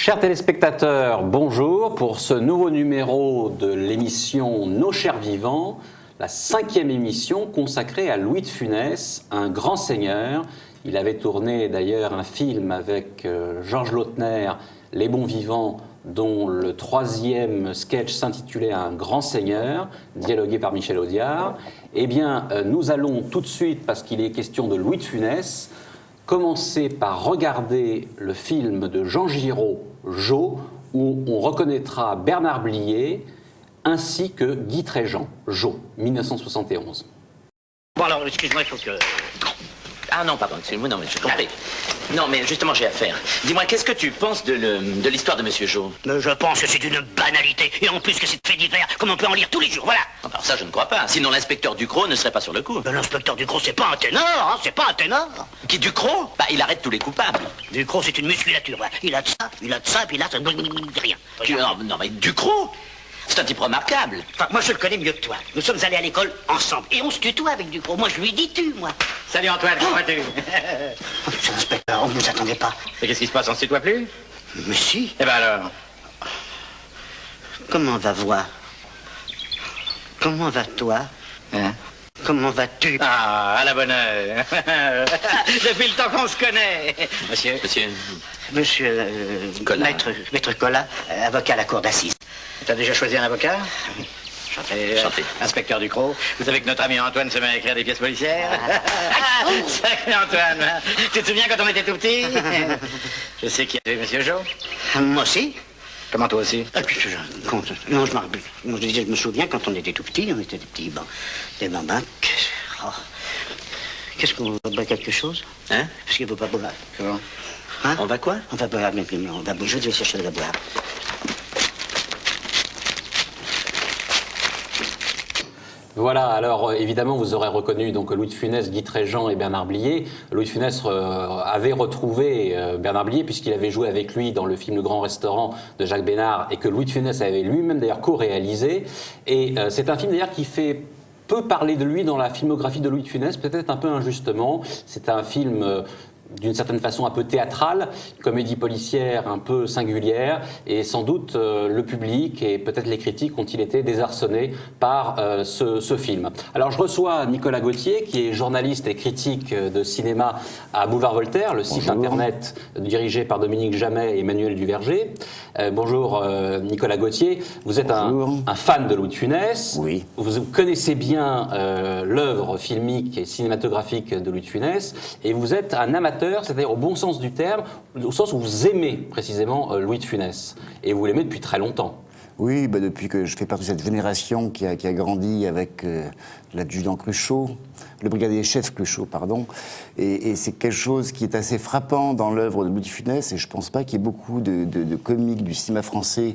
Chers téléspectateurs, bonjour pour ce nouveau numéro de l'émission Nos chers vivants, la 5e émission consacrée à Louis de Funès, un grand seigneur. Il avait tourné d'ailleurs un film avec Georges Lautner, Les bons vivants, dont le 3e sketch s'intitulait Un grand seigneur, dialogué par Michel Audiard. Eh bien, nous allons tout de suite, parce qu'il est question de Louis de Funès, commencer par regarder le film de Jean Giraud, Jo, où on reconnaîtra Bernard Blier ainsi que Guy Tréjean, Jo, 1971. Bon alors, excuse-moi, il faut que... Ah non, pardon, excuse-moi, non mais je compris. Non mais justement j'ai affaire. Dis-moi, qu'est-ce que tu penses de l'histoire de Monsieur Jo? Je pense que c'est une banalité, et en plus que c'est fait divers, comme on peut en lire tous les jours, voilà. Alors ça je ne crois pas, sinon l'inspecteur Ducrot ne serait pas sur le coup. L'inspecteur Ducrot, c'est pas un ténor, hein, c'est pas un ténor. Qui, Ducrot? Bah il arrête tous les coupables. Ducrot, c'est une musculature, voilà. Il a de ça, puis là, ça... rien. Non mais Ducrot, c'est un type remarquable. Enfin, moi je le connais mieux que toi. Nous sommes allés à l'école ensemble, et on se tutoie avec Ducrot. Moi je lui dis tu, moi. Salut Antoine, comment vas-tu? Monsieur l'inspecteur, on ne nous attendait pas. Et qu'est-ce qui se passe, on ne se tutoie plus? Mais si. Eh ben alors? Comment va voir? Comment va toi? Hein? Comment vas-tu? Ah, à la bonne heure. Depuis le temps qu'on se connaît. Monsieur, Collat. maître Collat, avocat à la cour d'assises. T'as déjà choisi un avocat? Chanté. Inspecteur Ducrot, vous savez que notre ami Antoine se met à écrire des pièces policières? Sacré Antoine, hein. Tu te souviens quand on était tout petit? Je sais qui a tué Monsieur Jo. Moi aussi. Comment toi aussi? Ah, puis je me souviens quand on était tout petit, on était des petits des bambins. Oh. Qu'est-ce qu'on va boire quelque chose? Hein? Parce qu'il ne faut pas boire. Comment? Hein? On va quoi? On va boire, mais on va boire. Je vais chercher de la boire. Voilà, alors évidemment vous aurez reconnu donc Louis de Funès, Guy Tréjean et Bernard Blier. Louis de Funès avait retrouvé Bernard Blier puisqu'il avait joué avec lui dans le film Le Grand Restaurant de Jacques Bénard et que Louis de Funès avait lui-même d'ailleurs co-réalisé. Et c'est un film d'ailleurs qui fait peu parler de lui dans la filmographie de Louis de Funès, peut-être un peu injustement. C'est un film d'une certaine façon un peu théâtrale, comédie policière un peu singulière, et sans doute le public et peut-être les critiques ont-ils été désarçonnés par ce film. Alors je reçois Nicolas Gauthier, qui est journaliste et critique de cinéma à Boulevard Voltaire, le site internet dirigé par Dominique Jamet et Emmanuel Duverger. Bonjour Nicolas Gauthier, vous êtes un fan de Louis de Funès. Oui. Vous connaissez bien l'œuvre filmique et cinématographique de Louis de Funès, et vous êtes un amateur, c'est-à-dire au bon sens du terme, au sens où vous aimez précisément Louis de Funès. Et vous l'aimez depuis très longtemps. Oui, depuis que je fais partie de cette génération qui a grandi avec l'adjudant Cruchot, le brigadier chef Cruchot, pardon. Et c'est quelque chose qui est assez frappant dans l'œuvre de Louis de Funès, et je ne pense pas qu'il y ait beaucoup de comiques du cinéma français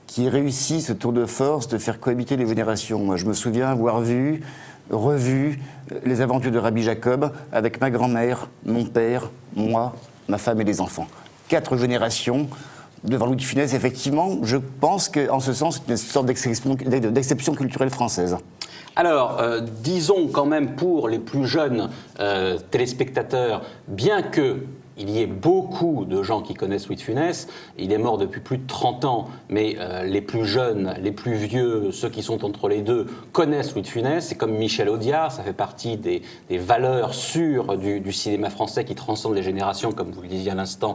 qui réussissent ce tour de force de faire cohabiter les générations. Moi, je me souviens avoir revu les aventures de Rabbi Jacob avec ma grand-mère, mon père, moi, ma femme et les enfants. 4 générations devant Louis de Funès. Effectivement, je pense qu'en ce sens, c'est une sorte d'exception culturelle française. Alors, disons quand même pour les plus jeunes téléspectateurs, bien que il y ait beaucoup de gens qui connaissent Louis de Funès. Il est mort depuis plus de 30 ans, mais les plus jeunes, les plus vieux, ceux qui sont entre les deux, connaissent Louis de Funès. C'est comme Michel Audiard, ça fait partie des valeurs sûres du cinéma français qui transcendent les générations, comme vous le disiez à l'instant,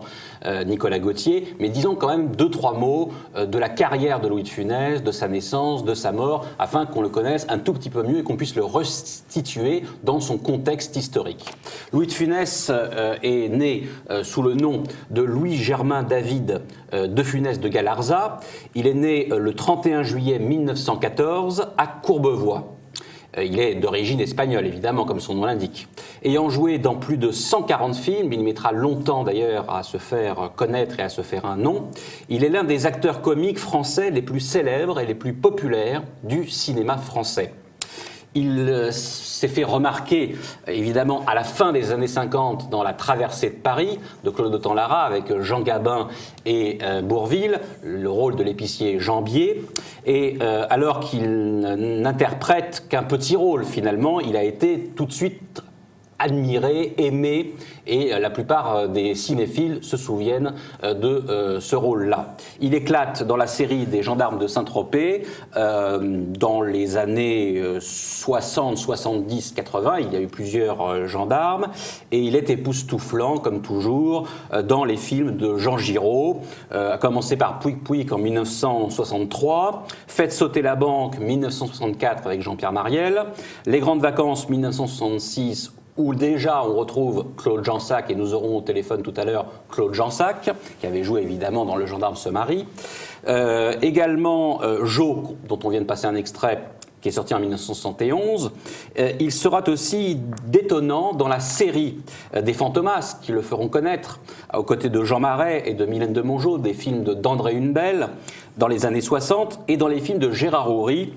Nicolas Gauthier. Mais disons quand même 2-3 mots de la carrière de Louis de Funès, de sa naissance, de sa mort, afin qu'on le connaisse un tout petit peu mieux et qu'on puisse le restituer dans son contexte historique. Louis de Funès est né sous le nom de Louis-Germain David de Funès de Galarza. Il est né le 31 juillet 1914 à Courbevoie. Il est d'origine espagnole, évidemment, comme son nom l'indique. Ayant joué dans plus de 140 films, il mettra longtemps d'ailleurs à se faire connaître et à se faire un nom. Il est l'un des acteurs comiques français les plus célèbres et les plus populaires du cinéma français. Il s'est fait remarquer, évidemment, à la fin des années 50 dans La Traversée de Paris de Claude Autant-Lara avec Jean Gabin et Bourvil, le rôle de l'épicier Jean Bier. Et alors qu'il n'interprète qu'un petit rôle, finalement, il a été tout de suite admiré, aimé, et la plupart des cinéphiles se souviennent de ce rôle-là. Il éclate dans la série des Gendarmes de Saint-Tropez dans les années 60, 70, 80. Il y a eu plusieurs gendarmes, et il est époustouflant, comme toujours, dans les films de Jean Giraud, à commencer par Pouic Pouic en 1963, Faites sauter la banque 1964 avec Jean-Pierre Mariel, Les Grandes Vacances 1966, où déjà on retrouve Claude Jansac, et nous aurons au téléphone tout à l'heure Claude Jansac, qui avait joué évidemment dans Le Gendarme se marie. Également Jo, dont on vient de passer un extrait, qui est sorti en 1971. Il sera aussi détonnant dans la série des Fantomas, qui le feront connaître, aux côtés de Jean Marais et de Mylène de Mongeau, des films d'André Hunebelle dans les années 60, et dans les films de Gérard Houry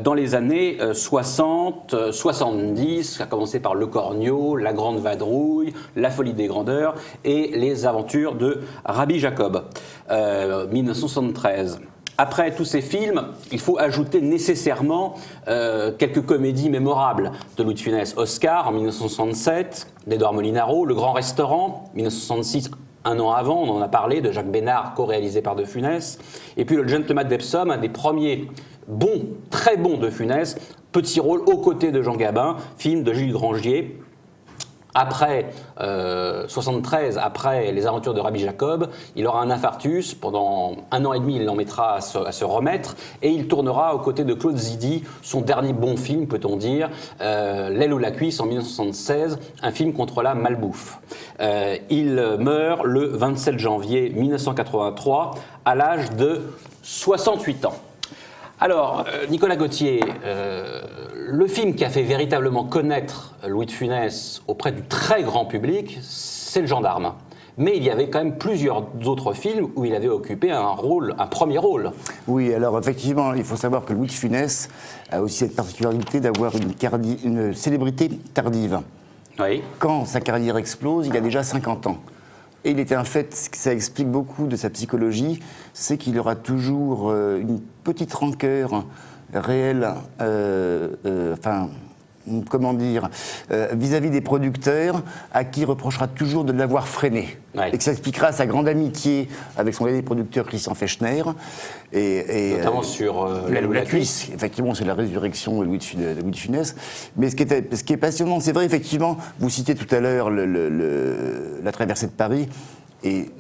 dans les années 60, 70, à commencer par Le Cornio, La Grande Vadrouille, La Folie des Grandeurs et Les Aventures de Rabbi Jacob, 1973. Après tous ces films, il faut ajouter nécessairement quelques comédies mémorables de Louis de Funès. Oscar en 1967, d'Édouard Molinaro, Le Grand Restaurant, 1966, un an avant, on en a parlé, de Jacques Bénard, co-réalisé par de Funès. Et puis Le Gentleman d'Epsom, un des premiers bons, très bons de Funès, petit rôle aux côtés de Jean Gabin, film de Gilles Grangier. Après 73, après Les Aventures de Rabbi Jacob, il aura un infarctus. Pendant 1 an et demi, il en mettra à se remettre, et il tournera aux côtés de Claude Zidi son dernier bon film, peut-on dire, L'aile ou la cuisse en 1976, un film contre la malbouffe. Il meurt le 27 janvier 1983 à l'âge de 68 ans. Alors, Nicolas Gauthier, le film qui a fait véritablement connaître Louis de Funès auprès du très grand public, c'est Le Gendarme. Mais il y avait quand même plusieurs autres films où il avait occupé un premier rôle. Oui, alors effectivement, il faut savoir que Louis de Funès a aussi cette particularité d'avoir une célébrité tardive. Oui. Quand sa carrière explose, il a déjà 50 ans. Et il était un fait, ça explique beaucoup de sa psychologie, c'est qu'il aura toujours une petite rancœur réelle, vis-à-vis des producteurs, à qui il reprochera toujours de l'avoir freiné. Ouais. Et que ça expliquera sa grande amitié avec son dernier producteur Christian Fechner. Notamment sur L'aile ou la cuisse. Effectivement, c'est la résurrection de Louis de Funès. Mais ce qui est passionnant, c'est vrai, effectivement, vous citiez tout à l'heure la traversée de Paris, et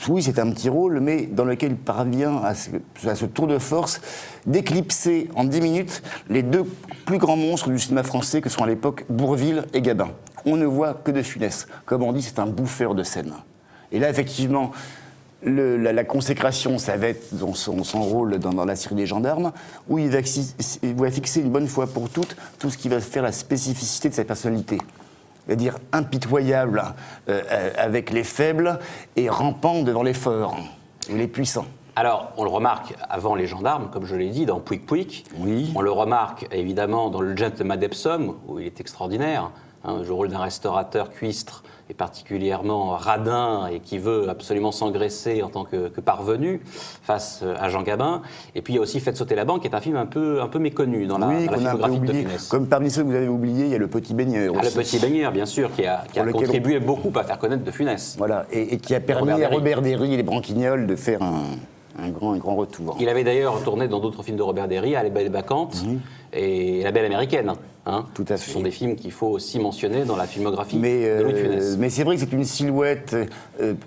oui, c'est un petit rôle, mais dans lequel il parvient à ce tour de force d'éclipser en 10 minutes les deux plus grands monstres du cinéma français que sont à l'époque Bourvil et Gabin. On ne voit que de Funès. Comme on dit, c'est un bouffeur de scène. Et là, effectivement, la consécration, ça va être dans son rôle dans la série des Gendarmes, où il va fixer une bonne fois pour toutes tout ce qui va faire la spécificité de sa personnalité. C'est-à-dire impitoyable avec les faibles et rampant devant les forts et les puissants. Alors, on le remarque avant Les Gendarmes, comme je l'ai dit, dans Pouic Pouic. Oui. On le remarque évidemment dans Le Gentleman d'Epsom, où il est extraordinaire. Le rôle d'un restaurateur cuistre est particulièrement radin et qui veut absolument s'engraisser en tant que parvenu face à Jean Gabin. Et puis il y a aussi Faites sauter la banque, qui est un film un peu méconnu dans la filmographie de Funès. Comme parmi ceux que vous avez oubliés, il y a Le Petit Baigneur aussi. Le Petit Baigneur, bien sûr, qui a contribué beaucoup à faire connaître de Funès. Voilà, et qui a permis à Robert Derry et les Branquignoles de faire un grand retour. Il avait d'ailleurs tourné dans d'autres films de Robert Derry, Les Belles Bacchantes et La Belle Américaine. Tout à fait. Ce sont des films qu'il faut aussi mentionner dans la filmographie de Louis de Funès. Mais c'est vrai que c'est une silhouette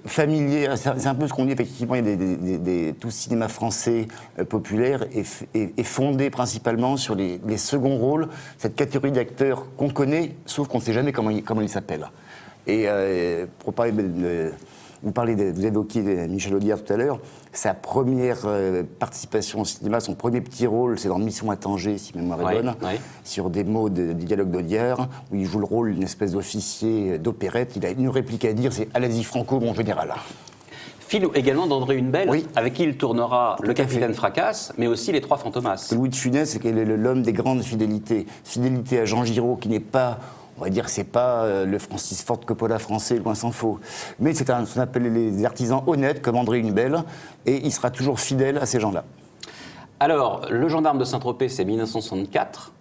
familière. C'est un peu ce qu'on dit, effectivement. Il y a tout cinéma français populaire est fondé principalement sur les seconds rôles, cette catégorie d'acteurs qu'on connaît, sauf qu'on ne sait jamais comment ils s'appellent. Et pour parler vous évoquiez Michel Audiard tout à l'heure, sa première participation au cinéma, son premier petit rôle, c'est dans Mission à Tanger, si mémoire est bonne, sur des mots du dialogue d'Audiard, où il joue le rôle d'une espèce d'officier d'opérette. Il a une réplique à dire, c'est « Allez-y Franco, mon général ». Film également d'André Hunebelle, avec qui il tournera Le Capitaine Fracasse, mais aussi Les Trois Fantomas. Louis de Funès, c'est qu'il est l'homme des grandes fidélités. Fidélité à Jean Giraud, qui n'est pas... On va dire, c'est pas le Francis Ford Coppola français, loin s'en faut. Mais c'est ce qu'on appelle les artisans honnêtes, comme André Hunebelle, et il sera toujours fidèle à ces gens-là. Alors, Le Gendarme de Saint-Tropez, c'est 1964.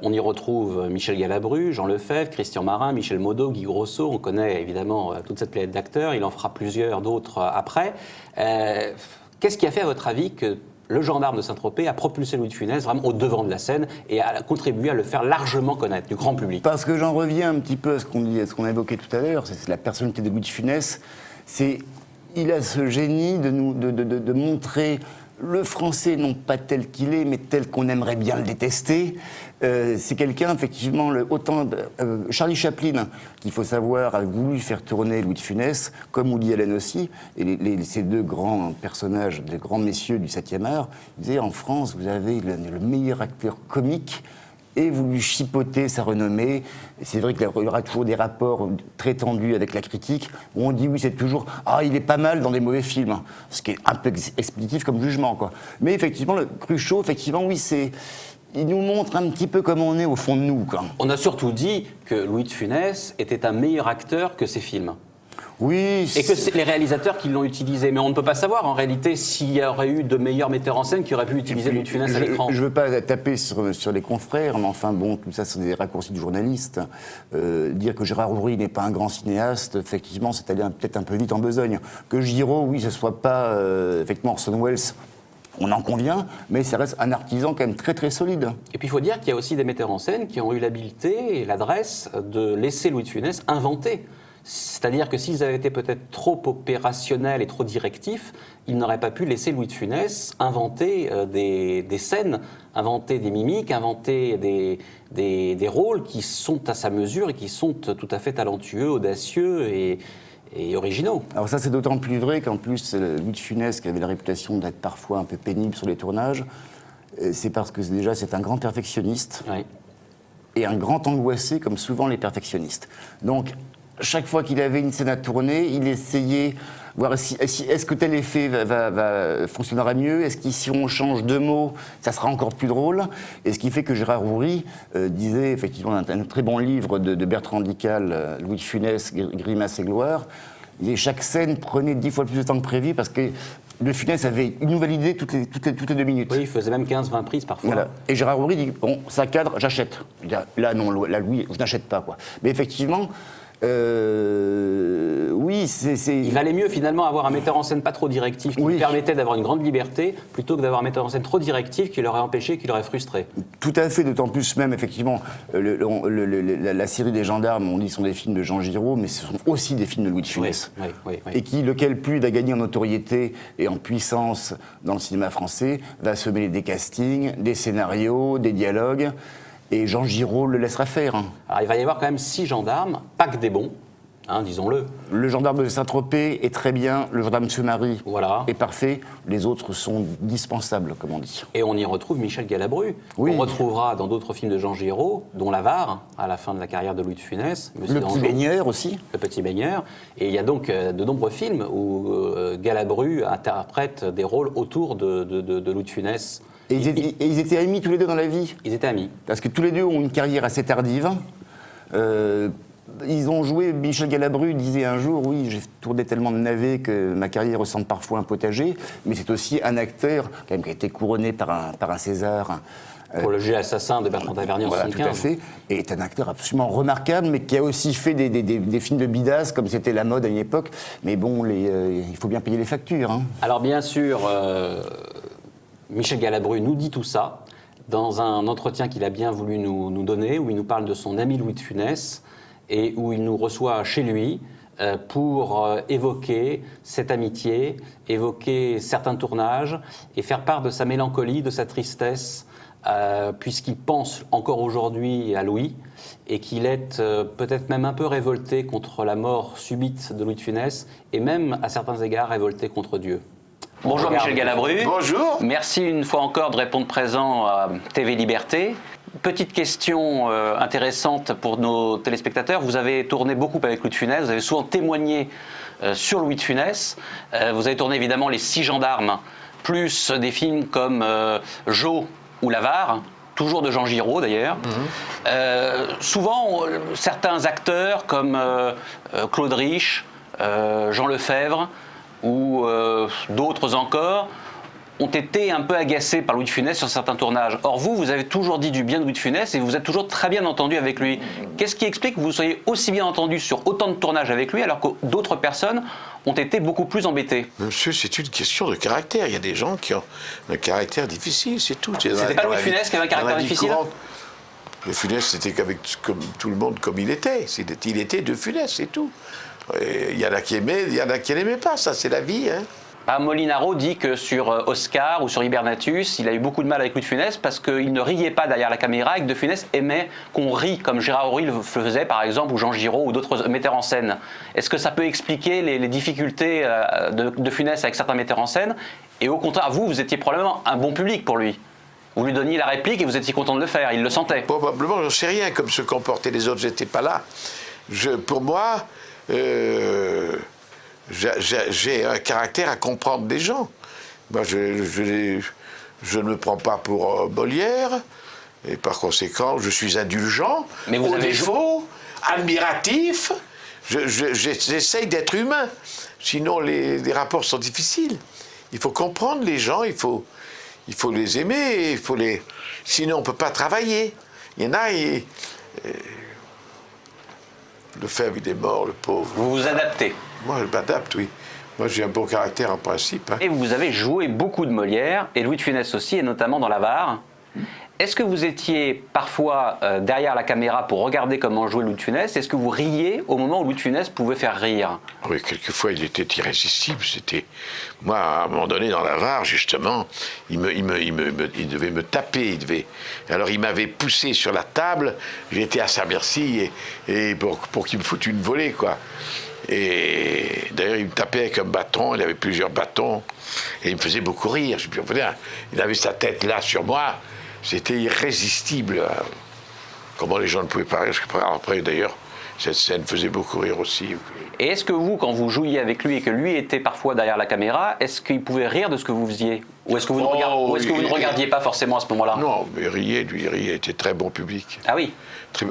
On y retrouve Michel Galabru, Jean Lefebvre, Christian Marin, Michel Modo, Guy Grosso. On connaît évidemment toute cette pléiade d'acteurs. Il en fera plusieurs d'autres après. Qu'est-ce qui a fait, à votre avis, que Le Gendarme de Saint-Tropez a propulsé Louis de Funès vraiment au devant de la scène et a contribué à le faire largement connaître du grand public? Parce que j'en reviens un petit peu à ce qu'on a évoqué tout à l'heure, c'est la personnalité de Louis de Funès. Il a ce génie de montrer le français, non pas tel qu'il est, mais tel qu'on aimerait bien le détester. C'est quelqu'un, effectivement, Charlie Chaplin, qu'il faut savoir, a voulu faire tourner Louis de Funès, comme Woody Allen aussi, et ces deux grands personnages, des grands messieurs du 7e art, ils disaient, en France, vous avez le meilleur acteur comique, et vous lui chipotez sa renommée. C'est vrai qu'il y aura toujours des rapports très tendus avec la critique, où on dit oui, c'est toujours « Ah, il est pas mal dans des mauvais films », ce qui est un peu expéditif comme jugement, quoi. Mais effectivement, le Cruchot, effectivement, oui, il nous montre un petit peu comme on est au fond de nous, quoi. On a surtout dit que Louis de Funès était un meilleur acteur que ses films. Oui. Et que c'est les réalisateurs qui l'ont utilisé. Mais on ne peut pas savoir, en réalité, s'il y aurait eu de meilleurs metteurs en scène qui auraient pu utiliser Louis de Funès à l'écran. Je ne veux pas taper sur les confrères, mais enfin, bon, tout ça, c'est des raccourcis de journalistes. Dire que Gérard Houry n'est pas un grand cinéaste, effectivement, c'est allé peut-être un peu vite en besogne. Que Giraud, oui, ce ne soit pas, effectivement, Orson Welles, on en convient, mais ça reste un artisan quand même très très solide. Et puis il faut dire qu'il y a aussi des metteurs en scène qui ont eu l'habileté et l'adresse de laisser Louis de Funès inventer. C'est-à-dire que s'ils avaient été peut-être trop opérationnels et trop directifs, ils n'auraient pas pu laisser Louis de Funès inventer des scènes, inventer des mimiques, inventer des rôles qui sont à sa mesure et qui sont tout à fait talentueux, audacieux et originaux. Alors ça, c'est d'autant plus vrai qu'en plus, Louis de Funès, qui avait la réputation d'être parfois un peu pénible sur les tournages, c'est parce que déjà, c'est un grand perfectionniste et un grand angoissé, comme souvent les perfectionnistes. Donc, chaque fois qu'il avait une scène à tourner, il essayait voir est-ce que tel effet fonctionnera mieux, est-ce que si on change 2 mots, ça sera encore plus drôle. Et ce qui fait que Gérard Houry disait, effectivement, un très bon livre de Bertrand Dical, Louis de Funès, Grimace et gloire, et chaque scène prenait 10 fois plus de temps que prévu parce que de Funès avait une nouvelle idée toutes les 2 minutes. Oui, il faisait même 15-20 prises parfois. Voilà. Et Gérard Houry dit, bon, ça cadre, j'achète. Là, non, là, Louis, je n'achète pas, quoi. Mais effectivement... oui, Il valait mieux finalement avoir un metteur en scène pas trop directif qui lui permettait d'avoir une grande liberté plutôt que d'avoir un metteur en scène trop directif qui l'aurait empêché, qui l'aurait frustré. Tout à fait, d'autant plus même effectivement la série des Gendarmes, on dit sont des films de Jean Giraud, mais ce sont aussi des films de Louis de Funès. Oui. Et lequel plus il a gagné en notoriété et en puissance dans le cinéma français, va se mêler des castings, des scénarios, des dialogues. Et Jean Giraud le laissera faire. Alors il va y avoir quand même 6 gendarmes, pas que des bons, disons-le. Le gendarme de Saint-Tropez est très bien, le gendarme Marie est parfait, les autres sont dispensables, comme on dit. Et on y retrouve Michel Galabru, qu'on retrouvera dans d'autres films de Jean Giraud, dont L'Avare, à la fin de la carrière de Louis de Funès. Le Petit Baigneur aussi. Le Petit Baigneur. Et il y a donc de nombreux films où Galabru interprète des rôles autour de Louis de Funès. Et ils étaient amis tous les deux dans la vie. Ils étaient amis. Parce que tous les deux ont une carrière assez tardive. Ils ont joué, Michel Galabru disait un jour, oui, j'ai tourné tellement de navets que ma carrière ressemble parfois à un potager, mais c'est aussi un acteur quand même, qui a été couronné par un César. Pour le jeu assassin de Bertrand Tavernier en 1975. Tout à fait. Et est un acteur absolument remarquable, mais qui a aussi fait des films de bidas, comme c'était la mode à une époque. Mais bon, il faut bien payer les factures. Alors bien sûr... Michel Galabru nous dit tout ça dans un entretien qu'il a bien voulu nous donner, où il nous parle de son ami Louis de Funès et où il nous reçoit chez lui pour évoquer cette amitié, évoquer certains tournages et faire part de sa mélancolie, de sa tristesse, puisqu'il pense encore aujourd'hui à Louis et qu'il est peut-être même un peu révolté contre la mort subite de Louis de Funès et même à certains égards révolté contre Dieu. Bonjour Michel Galabru. Bonjour. Merci une fois encore de répondre présent à TV Liberté. Petite question intéressante pour nos téléspectateurs. Vous avez tourné beaucoup avec Louis de Funès, vous avez souvent témoigné sur Louis de Funès. Vous avez tourné évidemment Les 6 gendarmes, plus des films comme Jo ou L'Avare, toujours de Jean Giraud d'ailleurs. Souvent, certains acteurs comme Claude Rich, Jean Lefebvre, ou d'autres encore, ont été un peu agacés par Louis de Funès sur certains tournages. Or vous avez toujours dit du bien de Louis de Funès et vous êtes toujours très bien entendu avec lui. Qu'est-ce qui explique que vous soyez aussi bien entendu sur autant de tournages avec lui alors que d'autres personnes ont été beaucoup plus embêtées? Monsieur, c'est une question de caractère. Il y a des gens qui ont un caractère difficile, c'est tout. C'était pas Louis de Funès qui avait un caractère difficile? De Funès, c'était comme tout le monde comme il était. Il était de Funès, c'est tout. Il y en a qui aimaient, il y en a qui n'aimaient pas, ça c'est la vie. Hein. Molinaro dit que sur Oscar ou sur Hibernatus, il a eu beaucoup de mal avec Louis de Funès parce qu'il ne riait pas derrière la caméra et que de Funès aimait qu'on rie, comme Gérard Horry le faisait par exemple, ou Jean Giraud ou d'autres metteurs en scène. Est-ce que ça peut expliquer les difficultés de Funès avec certains metteurs en scène? Et au contraire, vous étiez probablement un bon public pour lui. Vous lui donniez la réplique et vous étiez content de le faire, il le sentait. Probablement, j'en sais rien, comme se comportaient les autres, j'étais pas là. Pour moi, j'ai un caractère à comprendre des gens. Moi, je ne me prends pas pour Molière, et par conséquent, je suis indulgent, mais vous avez défaut, admiratif. J'essaye d'être humain, sinon les rapports sont difficiles. Il faut comprendre les gens, il faut les aimer, sinon on ne peut pas travailler. Il y en a, le faible, il est mort, le pauvre. Vous vous adaptez? Moi, je m'adapte, oui. Moi, j'ai un bon caractère en principe. Hein. Et vous avez joué beaucoup de Molière, et Louis de Funès aussi, et notamment dans l'Avare. Est-ce que vous étiez parfois derrière la caméra pour regarder comment jouait Louis de Funès? Est-ce que vous riez au moment où Louis de Funès pouvait faire rire? Oui, quelquefois, il était irrésistible. Moi, à un moment donné, dans l'Avare, justement, il devait me taper. Alors, il m'avait poussé sur la table. J'étais à sa merci et pour qu'il me foute une volée, quoi. Et d'ailleurs, il me tapait avec un bâton. Il avait plusieurs bâtons. Et il me faisait beaucoup rire. Il avait sa tête là sur moi. C'était irrésistible. Comment les gens ne pouvaient pas rire. Après, d'ailleurs, cette scène faisait beaucoup rire aussi. Et est-ce que vous, quand vous jouiez avec lui et que lui était parfois derrière la caméra, est-ce qu'il pouvait rire de ce que vous faisiez? Ou est-ce que vous, ne regardiez pas forcément à ce moment-là? Non, mais il riait, il était très bon public. Ah oui.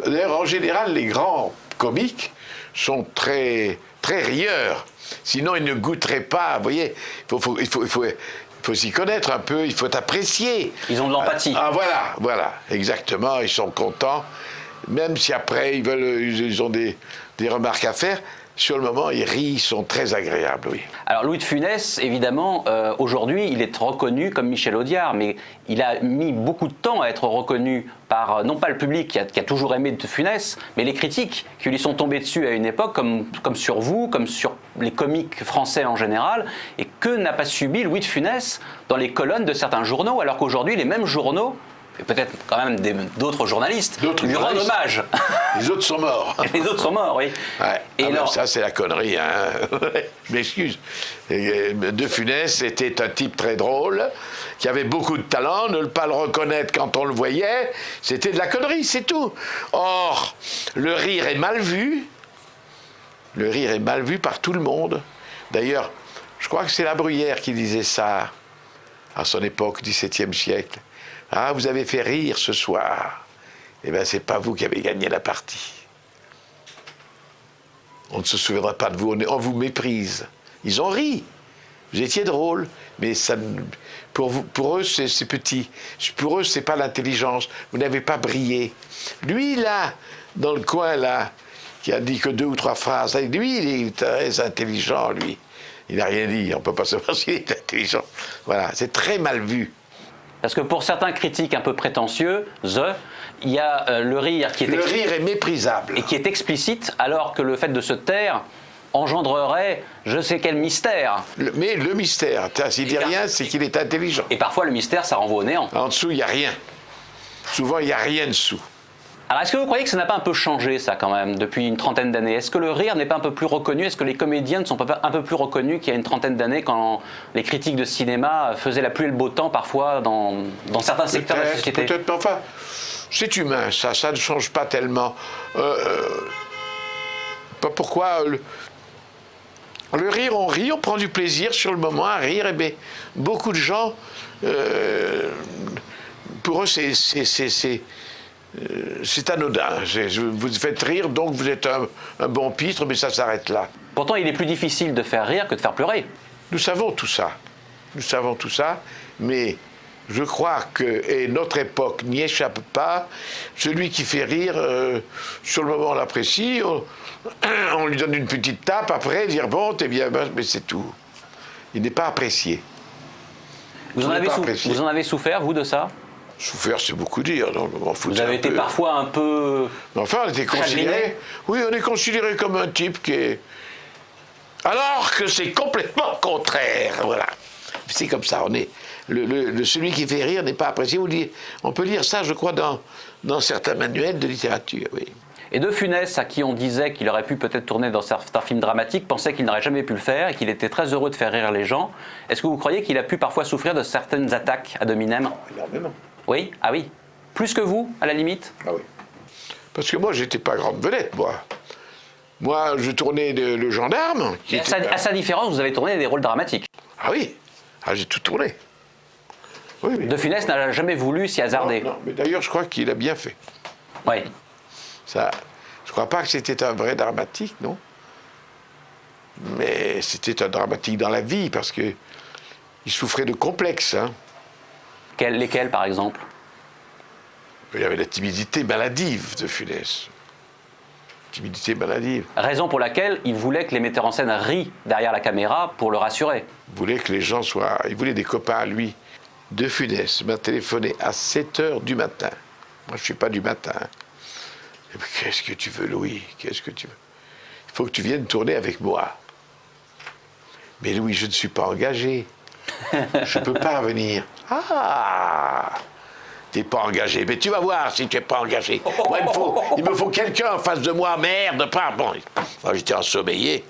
D'ailleurs, en général, les grands comiques sont très, très rieurs. Sinon, ils ne goûteraient pas. Vous voyez, il faut s'y connaître un peu, il faut apprécier. Ils ont de l'empathie. Voilà, exactement, ils sont contents. Même si après, ils ont des remarques à faire, sur le moment, ils rient, ils sont très agréables, oui. Alors, Louis de Funès, évidemment, aujourd'hui, il est reconnu comme Michel Audiard, mais il a mis beaucoup de temps à être reconnu par, non pas le public qui a toujours aimé de Funès, mais les critiques qui lui sont tombés dessus à une époque, comme sur vous, comme sur les comiques français en général, et que n'a pas subi Louis de Funès dans les colonnes de certains journaux, alors qu'aujourd'hui, les mêmes journaux, et peut-être quand même d'autres journalistes, lui rendent hommage. Les autres sont morts. Les autres sont morts, oui. Ouais. Et alors, ça, c'est la connerie. Hein. Je m'excuse. De Funès était un type très drôle, qui avait beaucoup de talent. Ne pas le reconnaître quand on le voyait, c'était de la connerie, c'est tout. Or, le rire est mal vu. Le rire est mal vu par tout le monde. D'ailleurs, je crois que c'est La Bruyère qui disait ça à son époque, XVIIe siècle. Ah, vous avez fait rire ce soir. Eh bien, c'est pas vous qui avez gagné la partie. On ne se souviendra pas de vous, on vous méprise. Ils ont ri. Vous étiez drôle, mais ça, pour eux, c'est petit. Pour eux, c'est pas l'intelligence. Vous n'avez pas brillé. Lui, là, dans le coin, là, qui a dit que 2 ou 3 phrases, lui, il est très intelligent, lui. Il n'a rien dit, on ne peut pas savoir s'il est intelligent. Voilà, c'est très mal vu. Parce que pour certains critiques un peu prétentieux, il y a le rire qui est... Le rire est méprisable. Et qui est explicite, alors que le fait de se taire engendrerait je sais quel mystère. Mais le mystère, s'il dit rien, c'est qu'il est intelligent. Et parfois le mystère, ça renvoie au néant. En dessous, il n'y a rien. Souvent, il n'y a rien dessous. Alors est-ce que vous croyez que ça n'a pas un peu changé ça quand même depuis une trentaine d'années? Est-ce que le rire n'est pas un peu plus reconnu? Est-ce que les comédiens ne sont pas un peu plus reconnus qu'il y a une trentaine d'années quand les critiques de cinéma faisaient la pluie et le beau temps parfois dans certains secteurs de la société? Peut-être, mais enfin, c'est humain, ça ne change pas tellement. Pourquoi le rire, on rit, on prend du plaisir sur le moment à rire, et bien beaucoup de gens, pour eux c'est anodin. Vous faites rire, donc vous êtes un bon pitre, mais ça s'arrête là. Pourtant, il est plus difficile de faire rire que de faire pleurer. Nous savons tout ça. Nous savons tout ça. mais je crois que, et notre époque n'y échappe pas, celui qui fait rire, sur le moment on l'apprécie, on lui donne une petite tape, après dire bon, t'es bien, mais c'est tout. Il n'est pas apprécié. Vous en avez souffert, vous, de ça? Souffert, c'est beaucoup dire. Non, vous avez été parfois un peu... Enfin, on était considéré... Oui, on est considéré comme un type qui est... Alors que c'est complètement contraire, voilà. C'est comme ça, on est... celui qui fait rire n'est pas apprécié. On peut lire ça, je crois, dans certains manuels de littérature, oui. Et De Funès, à qui on disait qu'il aurait pu peut-être tourner dans certains films dramatiques, pensait qu'il n'aurait jamais pu le faire et qu'il était très heureux de faire rire les gens. Est-ce que vous croyez qu'il a pu parfois souffrir de certaines attaques ad hominem? Énormément. Oui? Ah oui? Plus que vous, à la limite? Ah oui. Parce que moi, j'étais pas grande vedette, moi. Moi, je tournais le gendarme. À sa différence, vous avez tourné des rôles dramatiques. Ah oui. Ah, j'ai tout tourné. Oui, oui. De Funès n'a jamais voulu s'y hasarder. Non, mais d'ailleurs, je crois qu'il a bien fait. Oui. Ça, je crois pas que c'était un vrai dramatique, non. Mais c'était un dramatique dans la vie, parce que il souffrait de complexes, hein. Lesquels, par exemple? Il y avait la timidité maladive de Funès. Timidité maladive. Raison pour laquelle il voulait que les metteurs en scène rient derrière la caméra pour le rassurer. Il voulait que les gens soient... Il voulait des copains à lui. De Funès m'a téléphoné à 7h du matin. Moi, je ne suis pas du matin. Et puis, qu'est-ce que tu veux, Louis? Qu'est-ce que tu veux? Il faut que tu viennes tourner avec moi. Mais Louis, je ne suis pas engagé. Je ne peux pas venir. Ah! Tu n'es pas engagé. Mais tu vas voir si tu n'es pas engagé. Moi, il me faut quelqu'un en face de moi. Merde, pas. Bon, moi, j'étais ensommeillé.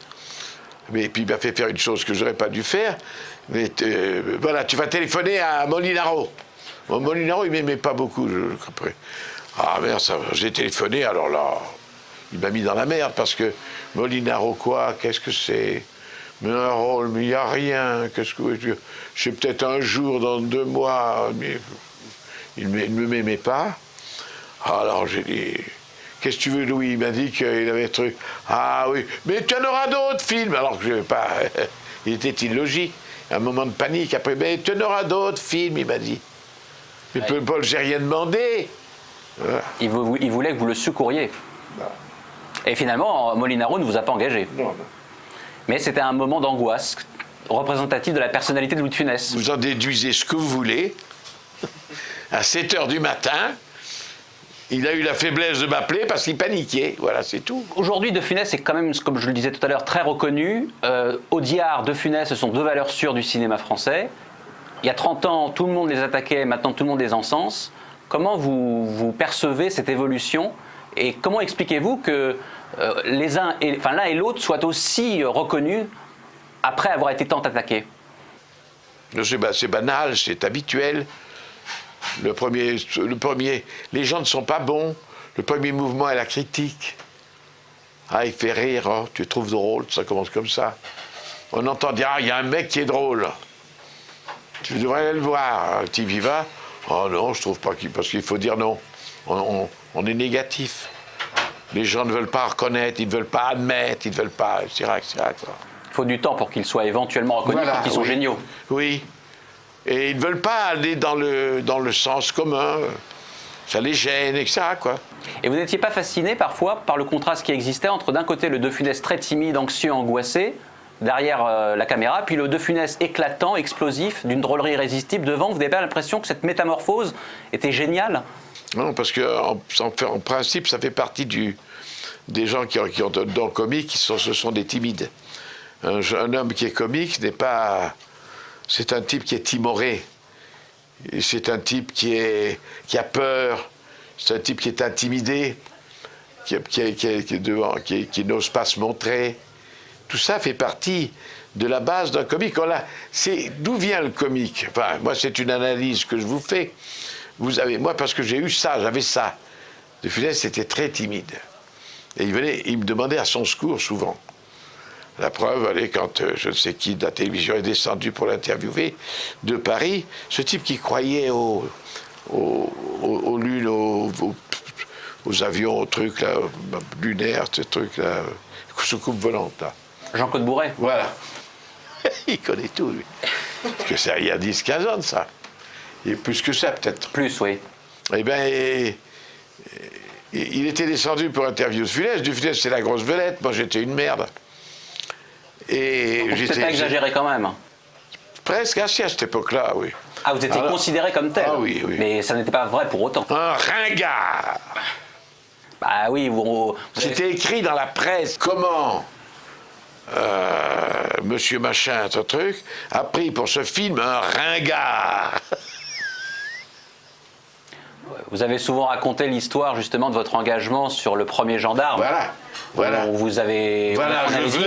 Mais puis, il m'a fait faire une chose que je n'aurais pas dû faire. Mais voilà, tu vas téléphoner à Molinaro. Bon, Molinaro, il ne m'aimait pas beaucoup. Ah merde, j'ai téléphoné, alors là, il m'a mis dans la merde, parce que Molinaro, quoi, qu'est-ce que c'est? Mais un rôle, mais il n'y a rien. Qu'est-ce que je sais, peut-être un jour, dans 2 mois, mais il ne m'aimait pas. Alors j'ai dit, qu'est-ce que tu veux, Louis? Il m'a dit qu'il avait un truc. Ah oui, mais tu en auras d'autres films. Alors que je ne vais pas. Il était illogique. Un moment de panique. Après, mais tu en auras d'autres films, il m'a dit. Mais Paul, j'ai rien demandé. Voilà. Il voulait que vous le secouriez. Bah. Et finalement, Molinaro ne vous a pas engagé. Non, non. Mais c'était un moment d'angoisse représentatif de la personnalité de Louis de Funès. Vous en déduisez ce que vous voulez. À 7h du matin, il a eu la faiblesse de m'appeler parce qu'il paniquait. Voilà, c'est tout. Aujourd'hui, De Funès est quand même, comme je le disais tout à l'heure, très reconnu. Audiard, De Funès, ce sont 2 valeurs sûres du cinéma français. Il y a 30 ans, tout le monde les attaquait, maintenant tout le monde les encense. Comment vous percevez cette évolution et comment expliquez-vous que l'un et l'autre soient aussi reconnus après avoir été tant attaqués? C'est banal, c'est habituel. Le premier, les gens ne sont pas bons. Le premier mouvement est la critique. Ah, il fait rire, oh, tu trouves drôle, ça commence comme ça. On entend dire, ah, il y a un mec qui est drôle. Tu devrais aller le voir. Un type y va. Oh non, je trouve pas parce qu'il faut dire non. On est négatif. Les gens ne veulent pas reconnaître, ils ne veulent pas admettre, ils ne veulent pas, etc. Il faut du temps pour qu'ils soient éventuellement reconnus, voilà, parce qu'ils sont géniaux. Oui. Et ils ne veulent pas aller dans le sens commun. Ça les gêne, etc. quoi. Et vous n'étiez pas fasciné parfois par le contraste qui existait entre d'un côté le De Funès très timide, anxieux, angoissé, derrière la caméra, puis le De Funès éclatant, explosif, d'une drôlerie irrésistible devant. Vous n'avez pas l'impression que cette métamorphose était géniale? Non, parce qu'en principe, ça fait partie des gens qui ont dans le comique, ce sont des timides. Un homme qui est comique n'est pas... C'est un type qui est timoré. C'est un type qui a peur. C'est un type qui est intimidé, qui n'ose pas se montrer. Tout ça fait partie de la base d'un comique. D'où vient le comique? Enfin, moi, c'est une analyse que je vous fais. Moi, parce que j'avais ça. De Funès était très timide. Et il me demandait à son secours souvent. La preuve, quand je ne sais qui de la télévision est descendu pour l'interviewer de Paris, ce type qui croyait aux lunes, aux avions, aux trucs là, lunaires, ce truc là, soucoupe volante là. Jean-Claude Bourret. Voilà. Il connaît tout, lui. que ça, il y a 10-15 ans de ça. Et plus que ça, peut-être. Plus, oui. Eh bien, il était descendu pour interviewer Funès. De Funès, c'est la grosse vedette. Moi, j'étais une merde. Et C'est pas exagéré quand même. Presque assis à cette époque-là, oui. Ah, vous étiez considéré comme tel. Ah oui, oui. Mais ça n'était pas vrai pour autant. Un ringard. Bah oui, C'était écrit dans la presse. Comment Monsieur Machin, ce truc, a pris pour ce film un ringard. Vous avez souvent raconté l'histoire justement de votre engagement sur le premier gendarme. Voilà. Où vous avez. Voilà, on avait dit-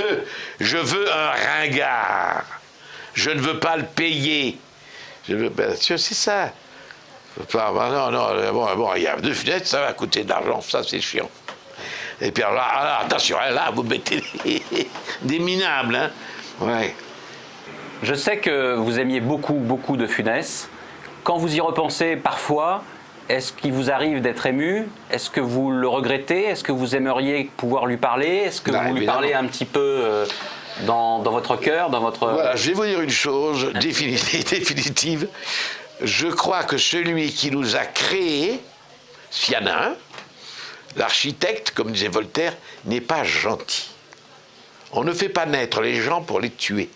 je veux un ringard. Je ne veux pas le payer. Je veux, ben, c'est ça. Bon, il y a 2 fenêtres, ça va coûter de l'argent, ça c'est chiant. Et puis alors là, attention, là, vous mettez des minables, hein. Ouais. Je sais que vous aimiez beaucoup de Funès. Quand vous y repensez parfois, est-ce qu'il vous arrive d'être ému? Est-ce que vous le regrettez? Est-ce que vous aimeriez pouvoir lui parler? Est-ce que vous lui parlez un petit peu dans votre cœur, dans votre... Voilà, je vais vous dire une chose définitive. Je crois que celui qui nous a créés, s'il y en a un, l'architecte, comme disait Voltaire, n'est pas gentil. On ne fait pas naître les gens pour les tuer.